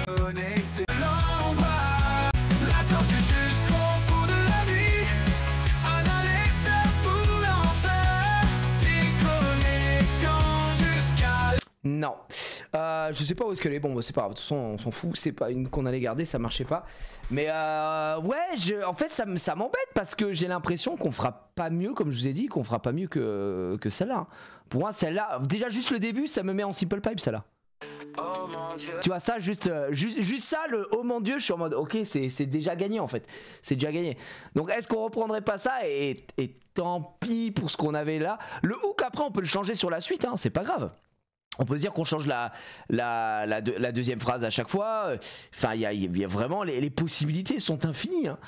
Connecté l'ombre. La torche jusqu'au bout de la nuit. Analyse pour l'enfer. Déconnexion jusqu'à. Non. Je sais pas où est-ce qu'elle est. Bon, bah, c'est pas grave. De toute façon, on s'en fout. C'est pas une qu'on allait garder. Ça marchait pas. Mais ouais, en fait, ça m'embête parce que j'ai l'impression qu'on fera pas mieux, comme je vous ai dit, qu'on fera pas mieux que celle-là. Pour moi, celle-là, déjà juste le début, ça me met en Simple Pipe, celle-là. Oh mon Dieu. Tu vois ça, juste ça, le oh mon Dieu, je suis en mode ok, c'est déjà gagné en fait. C'est déjà gagné. Donc est-ce qu'on reprendrait pas ça et tant pis pour ce qu'on avait là. Le hook après, on peut le changer sur la suite, hein, c'est pas grave. On peut se dire qu'on change la deuxième phrase à chaque fois. Enfin, il y a vraiment les possibilités sont infinies. Hein.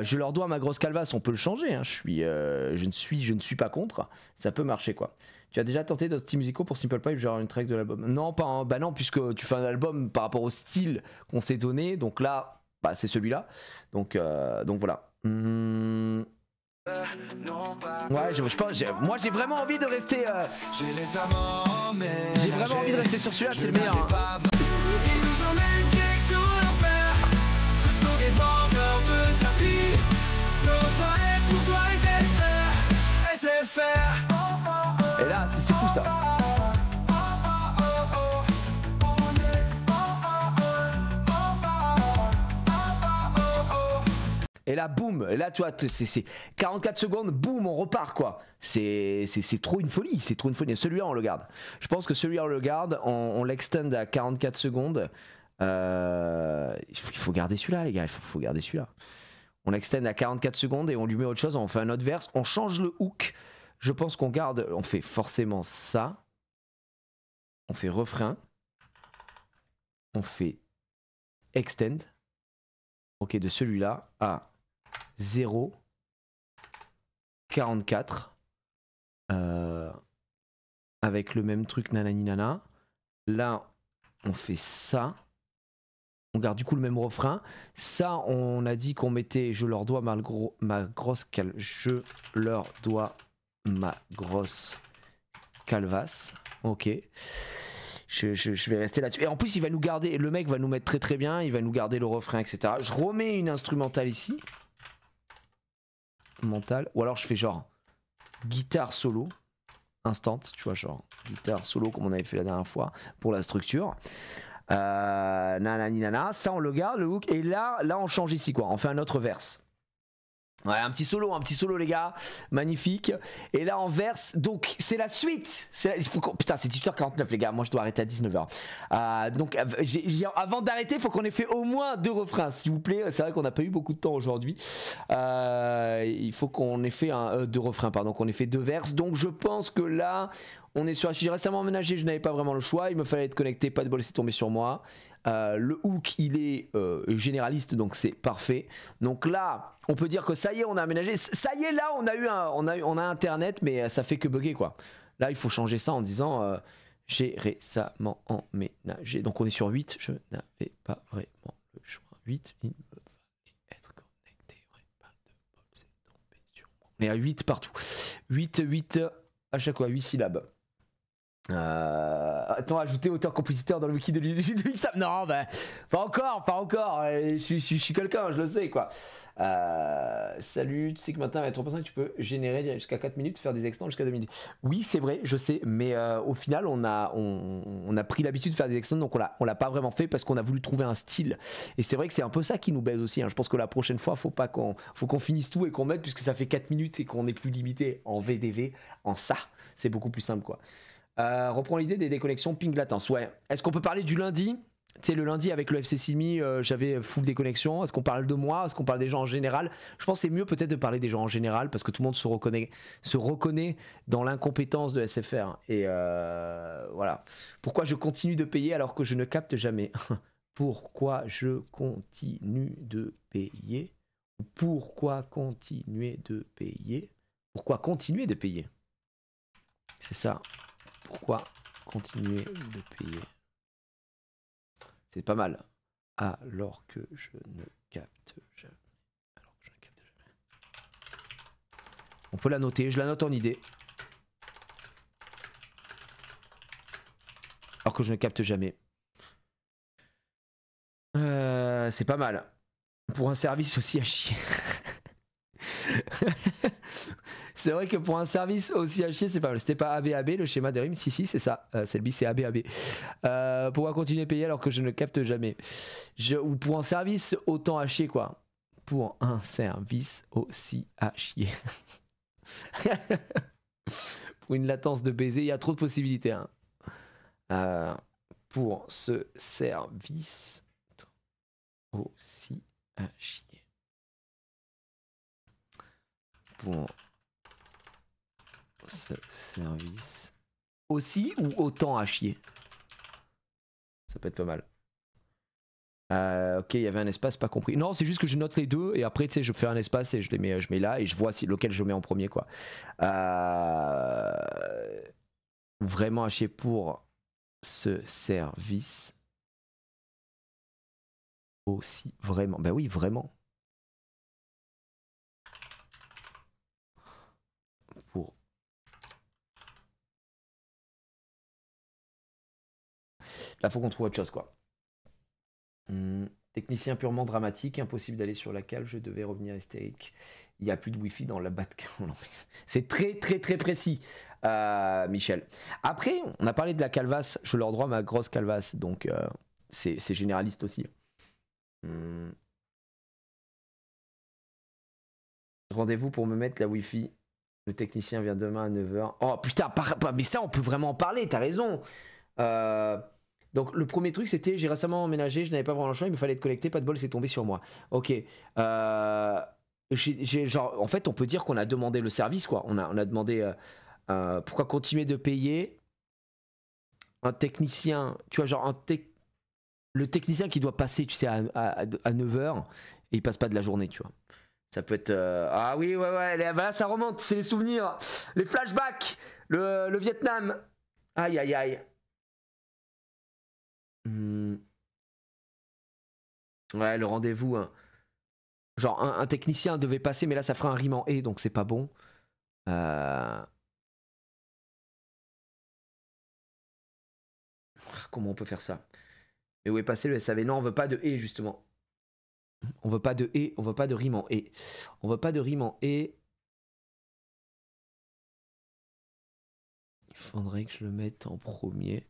Je leur dois ma grosse calvasse, on peut le changer. Hein. Je ne suis pas contre. Ça peut marcher quoi. Tu as déjà tenté d'autres styles musicaux pour Simple Pipe, genre une track de l'album? Non, pas un, bah non, puisque tu fais un album par rapport au style qu'on s'est donné. Donc là, bah c'est celui-là. Donc voilà. Ouais, moi j'ai vraiment envie de rester. J'ai vraiment envie de rester sur celui-là, c'est le meilleur. Hein. Ils nous emmènent direct sur l'enfer. Ce sont des vendeurs de tapis. Sauf à être pour toi SFR. Et là, c'est fou ça. Et là, boum, et là, tu vois, c'est 44 secondes, boum, on repart, quoi. C'est trop une folie, c'est trop une folie. Celui-là, on le garde. Je pense que celui-là, on le garde, on l'extend à 44 secondes. Il faut garder celui-là, les gars, il faut garder celui-là. On l'extend à 44 secondes et on lui met autre chose, on fait un autre verse, on change le hook. Je pense qu'on garde, on fait forcément ça. On fait refrain. On fait extend. Ok, de celui-là à 0, 44. Avec le même truc nanani nana. Là, on fait ça. On garde du coup le même refrain. Ça, on a dit qu'on mettait je leur dois ma grosse calvasse. Ok. Je vais rester là-dessus. Et en plus, il va nous garder, le mec va nous mettre très très bien, il va nous garder le refrain, etc. Je remets une instrumentale ici. Mental. Ou alors je fais genre guitare solo. Instant, tu vois, genre guitare solo comme on avait fait la dernière fois pour la structure. Nanani nana, ça on le garde, le hook, et là on change ici quoi, on fait un autre verse. Ouais, un petit solo les gars, magnifique. Et là en verse, donc c'est la suite. Putain, c'est 18h49 les gars, moi je dois arrêter à 19h. Donc avant d'arrêter, il faut qu'on ait fait au moins 2 refrains, s'il vous plaît. C'est vrai qu'on n'a pas eu beaucoup de temps aujourd'hui. Il faut qu'on ait fait 2 refrains, pardon, qu'on ait fait 2 verses. Donc je pense que là, on est sur un sujet récemment aménagé, je n'avais pas vraiment le choix, il me fallait être connecté, pas de bol, c'est tombé sur moi. Le hook il est généraliste, donc c'est parfait. Donc là on peut dire que ça y est, on a aménagé, ça y est, là on a internet, mais ça fait que bugger quoi. Là il faut changer ça en disant j'ai récemment emménagé. Donc on est sur 8, je n'avais pas vraiment le choix. 8, il me fallait être connecté, ouais, pas de bol, c'est tombé sur moi. On est à 8 partout, 8 à chaque fois, 8 syllabes. Attends, ajouter auteur-compositeur dans le wiki de l'UXAM. Non, bah, pas encore. Je suis quelqu'un, je le sais quoi. Salut, tu sais que maintenant avec 3%, tu peux générer jusqu'à 4 minutes, faire des extends jusqu'à 2 minutes. Oui, c'est vrai, je sais, mais au final, on a pris l'habitude de faire des extends, donc on l'a pas vraiment fait parce qu'on a voulu trouver un style. Et c'est vrai que c'est un peu ça qui nous baise aussi. Hein. Je pense que la prochaine fois, faut qu'on finisse tout et qu'on mette, puisque ça fait 4 minutes et qu'on est plus limité en VDV, en ça. C'est beaucoup plus simple quoi. Reprends l'idée des déconnexions ping latence. Ouais. Est-ce qu'on peut parler du lundi? Tu sais, le lundi avec le FC Simi, j'avais full déconnexion. Est-ce qu'on parle de moi? Est-ce qu'on parle des gens en général? Je pense que c'est mieux peut-être de parler des gens en général parce que tout le monde se reconnaît dans l'incompétence de SFR. Et voilà. Pourquoi je continue de payer alors que je ne capte jamais? Pourquoi je continue de payer? Pourquoi continuer de payer? Pourquoi continuer de payer? C'est ça. Pourquoi continuer de payer? C'est pas mal. Alors que je ne capte jamais. On peut la noter, je la note en idée. Alors que je ne capte jamais. C'est pas mal. Pour un service aussi à chier. C'est vrai que pour un service aussi à chier, c'est pas mal. C'était pas ABAB le schéma de rime? Si, c'est ça. C'est le B, c'est ABAB. Pourquoi continuer à payer alors que je ne capte jamais? Ou pour un service autant à chier, quoi. Pour un service aussi à chier. Pour une latence de baiser, il y a trop de possibilités. Hein. Pour ce service aussi à chier. Pour ce service aussi ou autant à chier? Ça peut être pas mal. Ok, il y avait un espace pas compris. Non, c'est juste que je note les deux et après tu sais je fais un espace et je mets là et je vois lequel je mets en premier quoi. Vraiment à chier pour ce service aussi vraiment. Bah oui, vraiment. Pour là faut qu'on trouve autre chose quoi. Technicien purement dramatique, impossible d'aller sur la cale, je devais revenir hystérique. Il n'y a plus de wifi dans la Batcave. C'est très précis, Michel. Après, on a parlé de la calvasse, je leur dois ma grosse calvasse, donc c'est généraliste aussi. Rendez-vous pour me mettre la Wi-Fi. Le technicien vient demain à 9h. Oh putain, mais ça on peut vraiment en parler, t'as raison. Donc le premier truc c'était j'ai récemment emménagé, je n'avais pas vraiment le choix, il me fallait être connecté, pas de bol, c'est tombé sur moi. Ok. Genre, en fait on peut dire qu'on a demandé le service quoi. On a demandé pourquoi continuer de payer un technicien, tu vois genre le technicien qui doit passer tu sais à 9h et il passe pas de la journée tu vois. Ça peut être... Ah oui, ouais, là ça remonte, c'est les souvenirs, les flashbacks, le Vietnam. Aïe, aïe, aïe. Ouais, le rendez-vous. Hein. Genre, un technicien devait passer, mais là ça fera un rime en et, donc c'est pas bon. Comment on peut faire ça? Et où est passé le SAV? Non, on veut pas de et, justement. On veut pas de et, on veut pas de rime en et. On veut pas de rime en et. Il faudrait que je le mette en premier.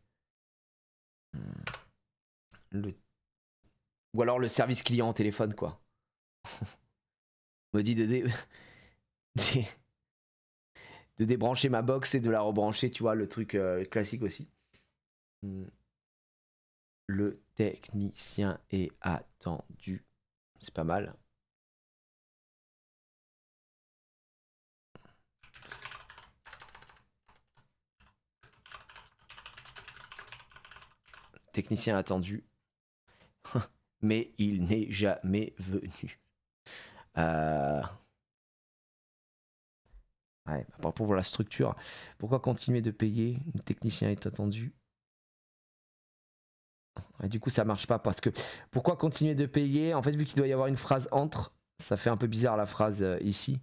Ou alors le service client au téléphone, quoi. On me dit de débrancher ma box et de la rebrancher, tu vois, le truc classique aussi. Le technicien est attendu. C'est pas mal. Le technicien attendu. Mais il n'est jamais venu. Ouais, par rapport à la structure. Pourquoi continuer de payer? Le technicien est attendu. Et du coup, ça marche pas parce que pourquoi continuer de payer? En fait, vu qu'il doit y avoir une phrase entre, ça fait un peu bizarre la phrase ici.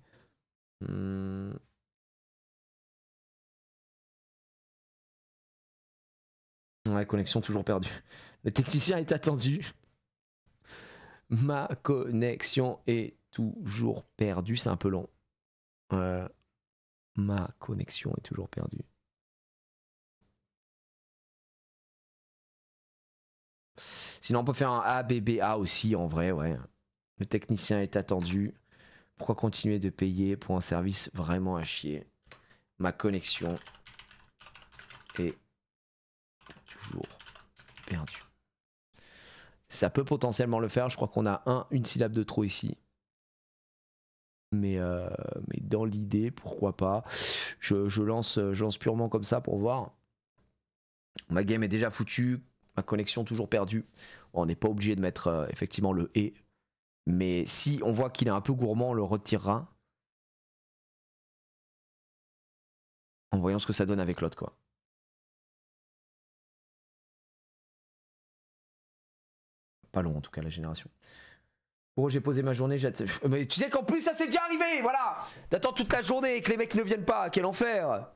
Ouais, connexion toujours perdue. Le technicien est attendu. Ma connexion est toujours perdue. C'est un peu long. Ma connexion est toujours perdue. Sinon, on peut faire un ABBA aussi, en vrai, ouais. Le technicien est attendu. Pourquoi continuer de payer pour un service vraiment à chier? Ma connexion est toujours perdue. Ça peut potentiellement le faire. Je crois qu'on a une syllabe de trop ici. Mais dans l'idée, pourquoi pas. Je lance purement comme ça pour voir. Ma game est déjà foutue. Ma connexion toujours perdue. Bon, on n'est pas obligé de mettre effectivement le et. Mais si on voit qu'il est un peu gourmand, on le retirera. En voyant ce que ça donne avec l'autre, quoi. Pas long en tout cas la génération. Oh, j'ai posé ma journée, mais tu sais qu'en plus ça s'est déjà arrivé, voilà. D'attendre toute la journée et que les mecs ne viennent pas, quel enfer.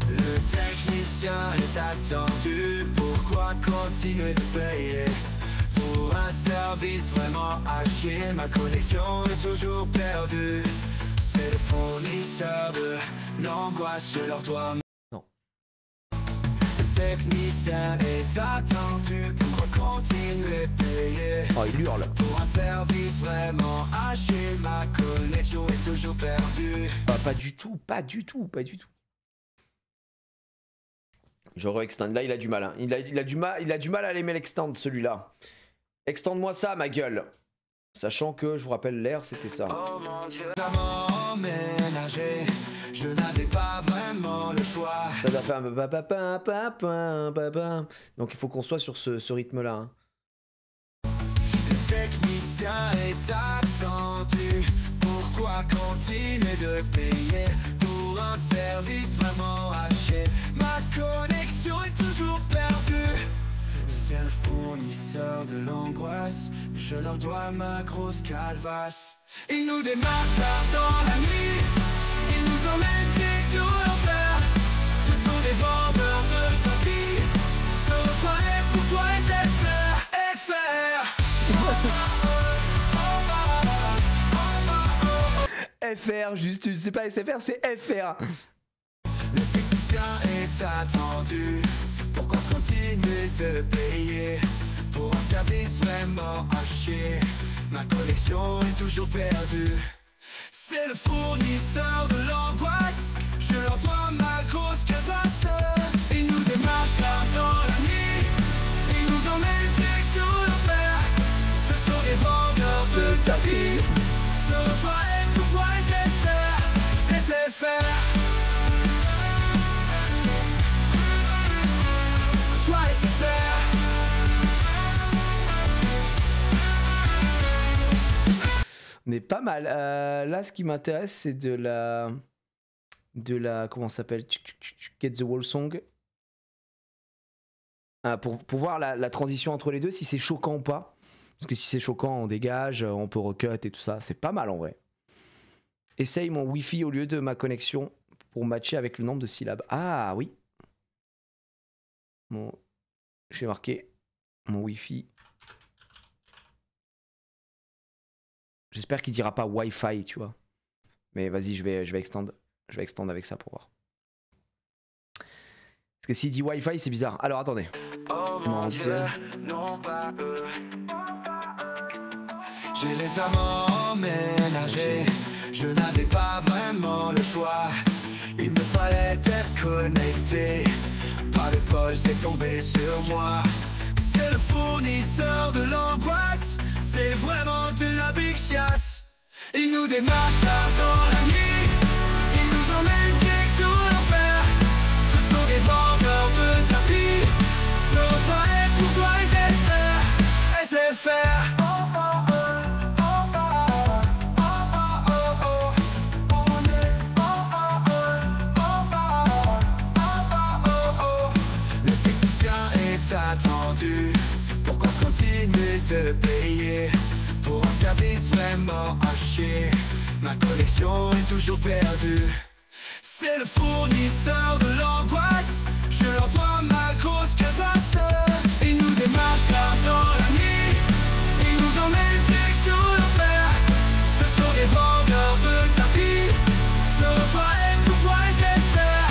Le technicien est attendu, pourquoi continuer de payer pour un service vraiment à chier? Ma connexion est toujours perdue. C'est le fournisseur de l'angoisse, je leur dois. Non. Le technicien est attendu, pourquoi continuer de payer? Oh, il hurle. Pour un service vraiment à chier, ma connexion est toujours perdue. Pas du tout, pas du tout, pas du tout. Je re-extend. Là, il a du mal. Hein. Il a du mal à l'aimer l'extend, celui-là. Extende-moi ça, ma gueule. Sachant que, je vous rappelle, l'air, c'était ça. Oh mon Dieu, emménagé, je n'avais pas vraiment le choix. Ça doit faire un... Donc, il faut qu'on soit sur ce rythme-là. Hein. Le technicien est attendu. Pourquoi continuer de payer pour un service vraiment haché? Ma connexion est toujours perdue. C'est le fournisseur de l'angoisse, je leur dois ma grosse calvasse. Ils nous démarchent tard dans la nuit, ils nous emmènent sur l'enfer. Ce sont des vendeurs de tapis, ce refrain est pour toi et FR, FR, juste, c'est pas SFR, c'est FR. Le technicien est attendu. Pourquoi continuer de payer pour un service vraiment à chier? Ma connexion est toujours perdue. C'est le fournisseur de l'angoisse, je leur dois ma grosse crevasse. Ils nous démarchent tard dans la nuit, ils nous emmènent direct sur l'enfer. Ce sont des vendeurs de tapis, Sofa et pour toi laissez faire. Toi laissez faire. On est pas mal. Là, ce qui m'intéresse, c'est de la comment ça s'appelle, Get the Wall Song. Pour voir la transition entre les deux, si c'est choquant ou pas. Parce que si c'est choquant, on dégage, on peut recut et tout ça. C'est pas mal en vrai. Essaye mon Wi-Fi au lieu de ma connexion pour matcher avec le nombre de syllabes. Ah oui. Bon, j'ai marqué mon Wi-Fi. J'espère qu'il dira pas Wi-Fi, tu vois. Mais vas-y, je vais extendre avec ça pour voir. Parce que s'il dit Wi-Fi, c'est bizarre. Alors attendez. Oh mon Dieu, non pas eux. J'ai les amants emménagés, je n'avais pas vraiment le choix. Il me fallait être connecté, par l'épaule c'est tombé sur moi. C'est le fournisseur de l'angoisse, c'est vraiment de la big chasse. Il nous démarche tard dans la nuit, il nous emmène direct sur l'enfer. Ce sont des vendeurs de tapis, Sofa et pour toi laissez faire. Le technicien est attendu, pourquoi continuer de payer pour un service vraiment à chier? Ma connexion est toujours perdue. C'est le fournisseur de l'angoisse, je leur dois ma grosse crevasse. Ils nous démarchent tard dans la nuit, ils nous emmènent direct sur l'enfer. Ce sont des vendeurs de tapis, Sofa et pour toi laissez faire.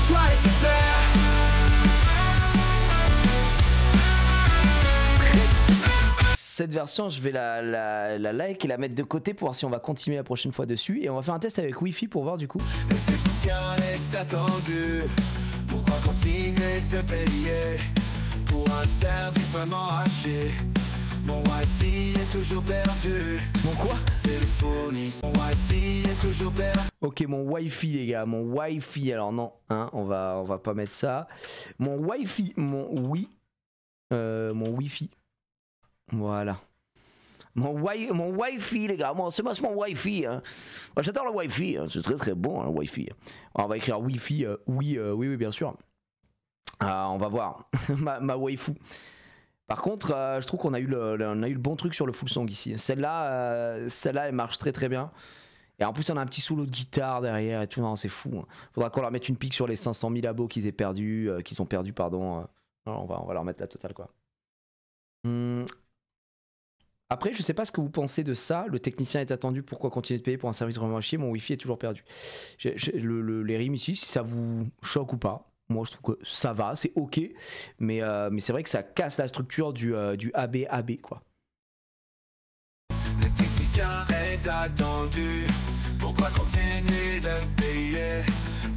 Toi laissez faire. Cette version, je vais la like et la mettre de côté pour voir si on va continuer la prochaine fois dessus. Et on va faire un test avec Wi-Fi pour voir du coup. Le technicien est attendu, pourquoi continuer de payer pour un service vraiment haché? Mon Wi-Fi est toujours perdu. Mon quoi? C'est le fournisseur. Mon Wi-Fi est toujours perdu. Ok, mon Wi-Fi les gars, mon Wi-Fi. Alors non, hein, on va pas mettre ça. Mon Wi-Fi, mon Wi-Fi. Voilà. Mon Wi-Fi les gars, c'est mon Wi-Fi. Hein. Moi, j'adore le Wi-Fi, hein. C'est très très bon hein, le Wi-Fi. Alors, on va écrire Wi-Fi, oui bien sûr. On va voir ma waifu. Par contre, je trouve qu'on a eu le bon truc sur le full song ici. Celle-là, elle marche très très bien. Et en plus, on a un petit solo de guitare derrière et tout. Non, c'est fou. Hein. Faudra qu'on leur mette une pique sur les 500 000 abos qu'ils ont perdu, pardon. Non, on va leur mettre la totale quoi. Après, je sais pas ce que vous pensez de ça. Le technicien est attendu. Pourquoi continuer de payer pour un service vraiment à chier? Mon Wi-Fi est toujours perdu. Les rimes ici, si ça vous choque ou pas. Moi, je trouve que ça va, c'est ok. Mais c'est vrai que ça casse la structure du AB quoi. Le technicien est attendu. Pourquoi continuer de payer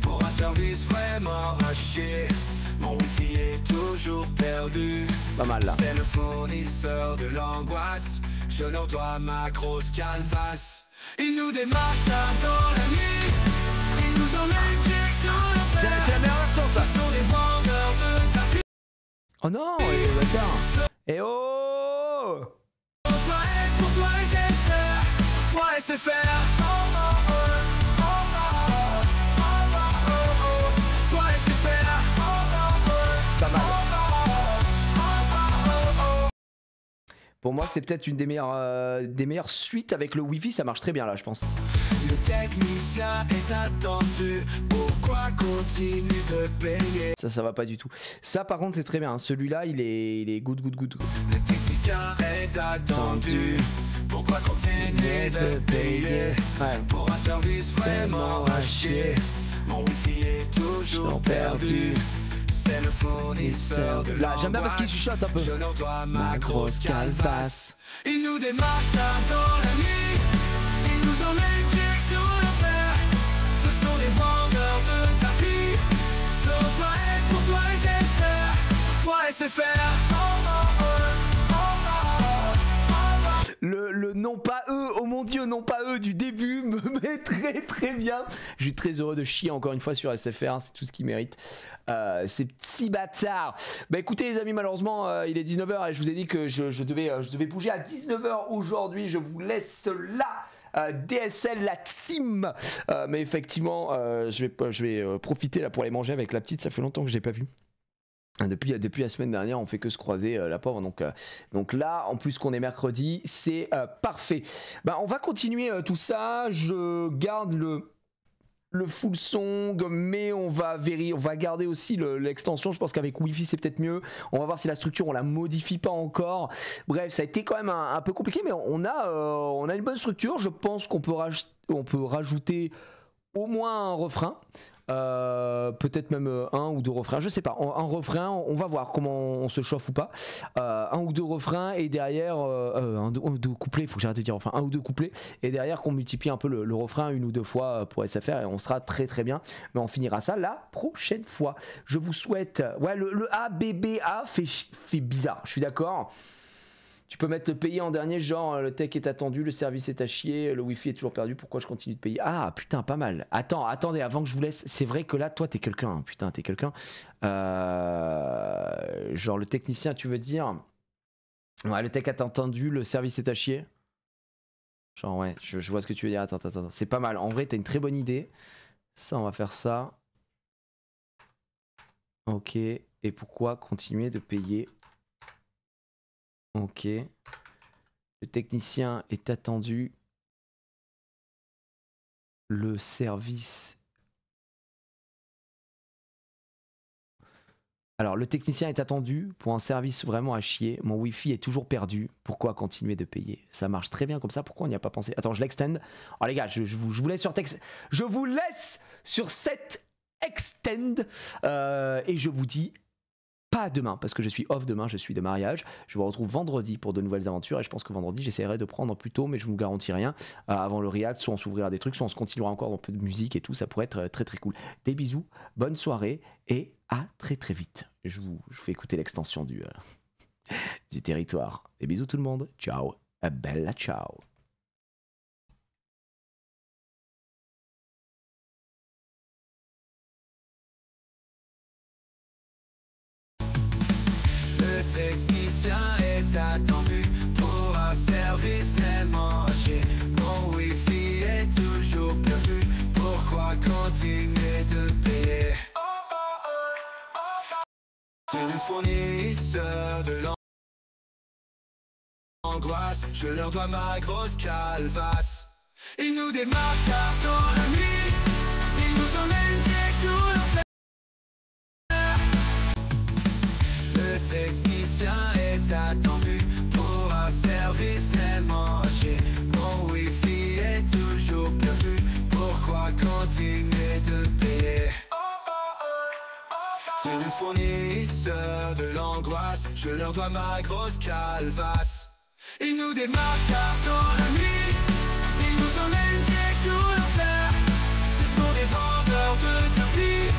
pour un service vraiment à chier? Mon Wi-Fi est toujours perdu. Pas mal là. C'est le fournisseur de l'angoisse, je leur dois ma grosse calvasse. Ils nous démarchent tard dans la nuit, ils nous emmènent direct sur l'enfer. C'est la meilleure version ça. Ce sont des vendeurs de tapis. Oh non, bâtard. Eh oh! Pour toi laissez faire. Pour moi, c'est peut-être une des meilleures suites avec le Wi-Fi. Ça marche très bien là, je pense. Le technicien est attendu. Pourquoi continuer de payer? Ça va pas du tout. Ça, par contre, c'est très bien. Celui-là, il est good. Le technicien est attendu. Pourquoi continuer de payer pour un service vraiment à chier? Mon Wi-Fi est toujours perdu. c'est le fournisseur de là, j'aime bien parce qu'il chuchote un peu. Je leur dois ma grosse calvasse. Ils nous démarchent tard dans la nuit. Ils nous emmènent direct sur l'enfer. Ce sont des vendeurs de tapis. Sauf la haine pour toi SFR. Toi SFR. Le non pas eux, oh mon dieu, non pas eux du début me met très bien. Je suis très heureux de chier encore une fois sur SFR, c'est tout ce qu'ils méritent. Ces petits bâtards. Bah écoutez les amis, malheureusement il est 19h et je vous ai dit que je devais bouger à 19h aujourd'hui. Je vous laisse là. DSL la team mais effectivement je vais profiter là pour aller manger avec la petite, ça fait longtemps que je l'ai pas vue. Depuis la semaine dernière on fait que se croiser la pauvre, donc là en plus qu'on est mercredi c'est parfait. Bah, on va continuer tout ça, je garde le full son mais on va garder aussi l'extension. Je pense qu'avec Wi-Fi c'est peut-être mieux, on va voir si la structure on la modifie pas encore. Bref, ça a été quand même un peu compliqué mais on a une bonne structure. Je pense qu'on peut rajouter au moins un refrain. Peut-être même un ou deux refrains, je sais pas, un refrain, on va voir comment on se chauffe ou pas, un ou deux refrains et derrière un ou deux couplets, il faut que j'arrête de dire enfin un ou deux couplets et derrière qu'on multiplie un peu le refrain une ou deux fois pour SFR et on sera très bien, mais on finira ça la prochaine fois. Je vous souhaite, ouais le ABBA fait bizarre, je suis d'accord. Tu peux mettre le payer en dernier, genre le tech est attendu, le service est à chier, le wifi est toujours perdu, pourquoi je continue de payer? Ah putain, pas mal. Attendez, avant que je vous laisse, c'est vrai que là, toi t'es quelqu'un, hein. Putain, t'es quelqu'un. Genre le technicien, tu veux dire? Ouais, le tech est attendu, le service est à chier. Genre ouais, je vois ce que tu veux dire, attends. C'est pas mal, en vrai t'as une très bonne idée. Ça, on va faire ça. Ok, et pourquoi continuer de payer? Ok. Le technicien est attendu. Le service. Alors, le technicien est attendu pour un service vraiment à chier. Mon Wi-Fi est toujours perdu. Pourquoi continuer de payer? Ça marche très bien comme ça. Pourquoi on n'y a pas pensé? Attends, je l'extend. Oh les gars, je vous laisse sur texte. Je vous laisse sur cette extend. Et je vous dis pas demain, parce que je suis off demain, je suis de mariage. Je vous retrouve vendredi pour de nouvelles aventures et je pense que vendredi j'essaierai de prendre plus tôt, mais je ne vous garantis rien avant le react. Soit on s'ouvrira des trucs, soit on se continuera encore un peu de musique et tout, ça pourrait être très cool. Des bisous, bonne soirée et à très vite. Je vous fais écouter l'extension du territoire. Des bisous tout le monde, ciao, bella ciao. Le technicien est attendu pour un service tellement haché. Mon wifi est toujours perdu. Pourquoi continuer de payer? C'est le fournisseur de l'angoisse. Je leur dois ma grosse calvasse. Ils nous démarchent tard dans la nuit. Ils nous emmènent direct sur l'enfer. Le technicien est attendu pour un service tellement haché. Mon wifi est toujours perdu. Pourquoi continuer de payer? C'est le fournisseur de l'angoisse. Je leur dois ma grosse calvasse. Ils nous démarchent tard dans la nuit. Ils nous emmènent direct sur l'enfer. Ce sont des vendeurs de tapis.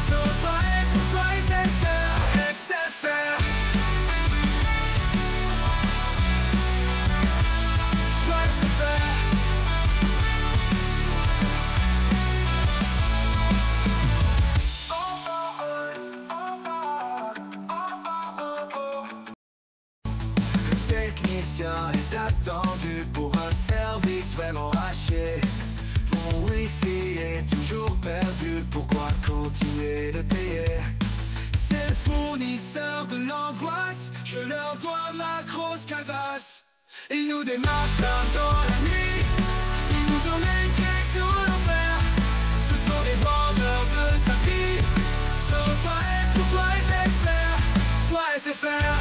Sauf la haine pour toi SFR. SFR. Toi SFR. Le technicien est attendu pour un service vraiment haché. Mon wifi est toujours perdu. Pourquoi continuer de payer? C'est le fournisseur de l'angoisse. Je leur dois ma grosse calvasse. Ils nous démarchent tard dans la nuit. Ils nous emmènent direct sur l'enfer. Ce sont des vendeurs de tapis. Sauf la haine pour toi SFR. Toi SFR.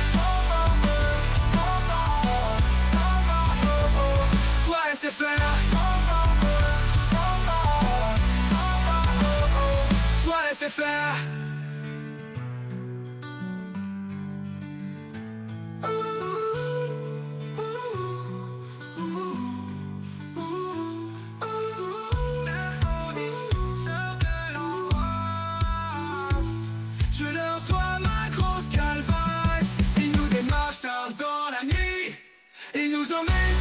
Toi SFR. Toi SFR. Désolé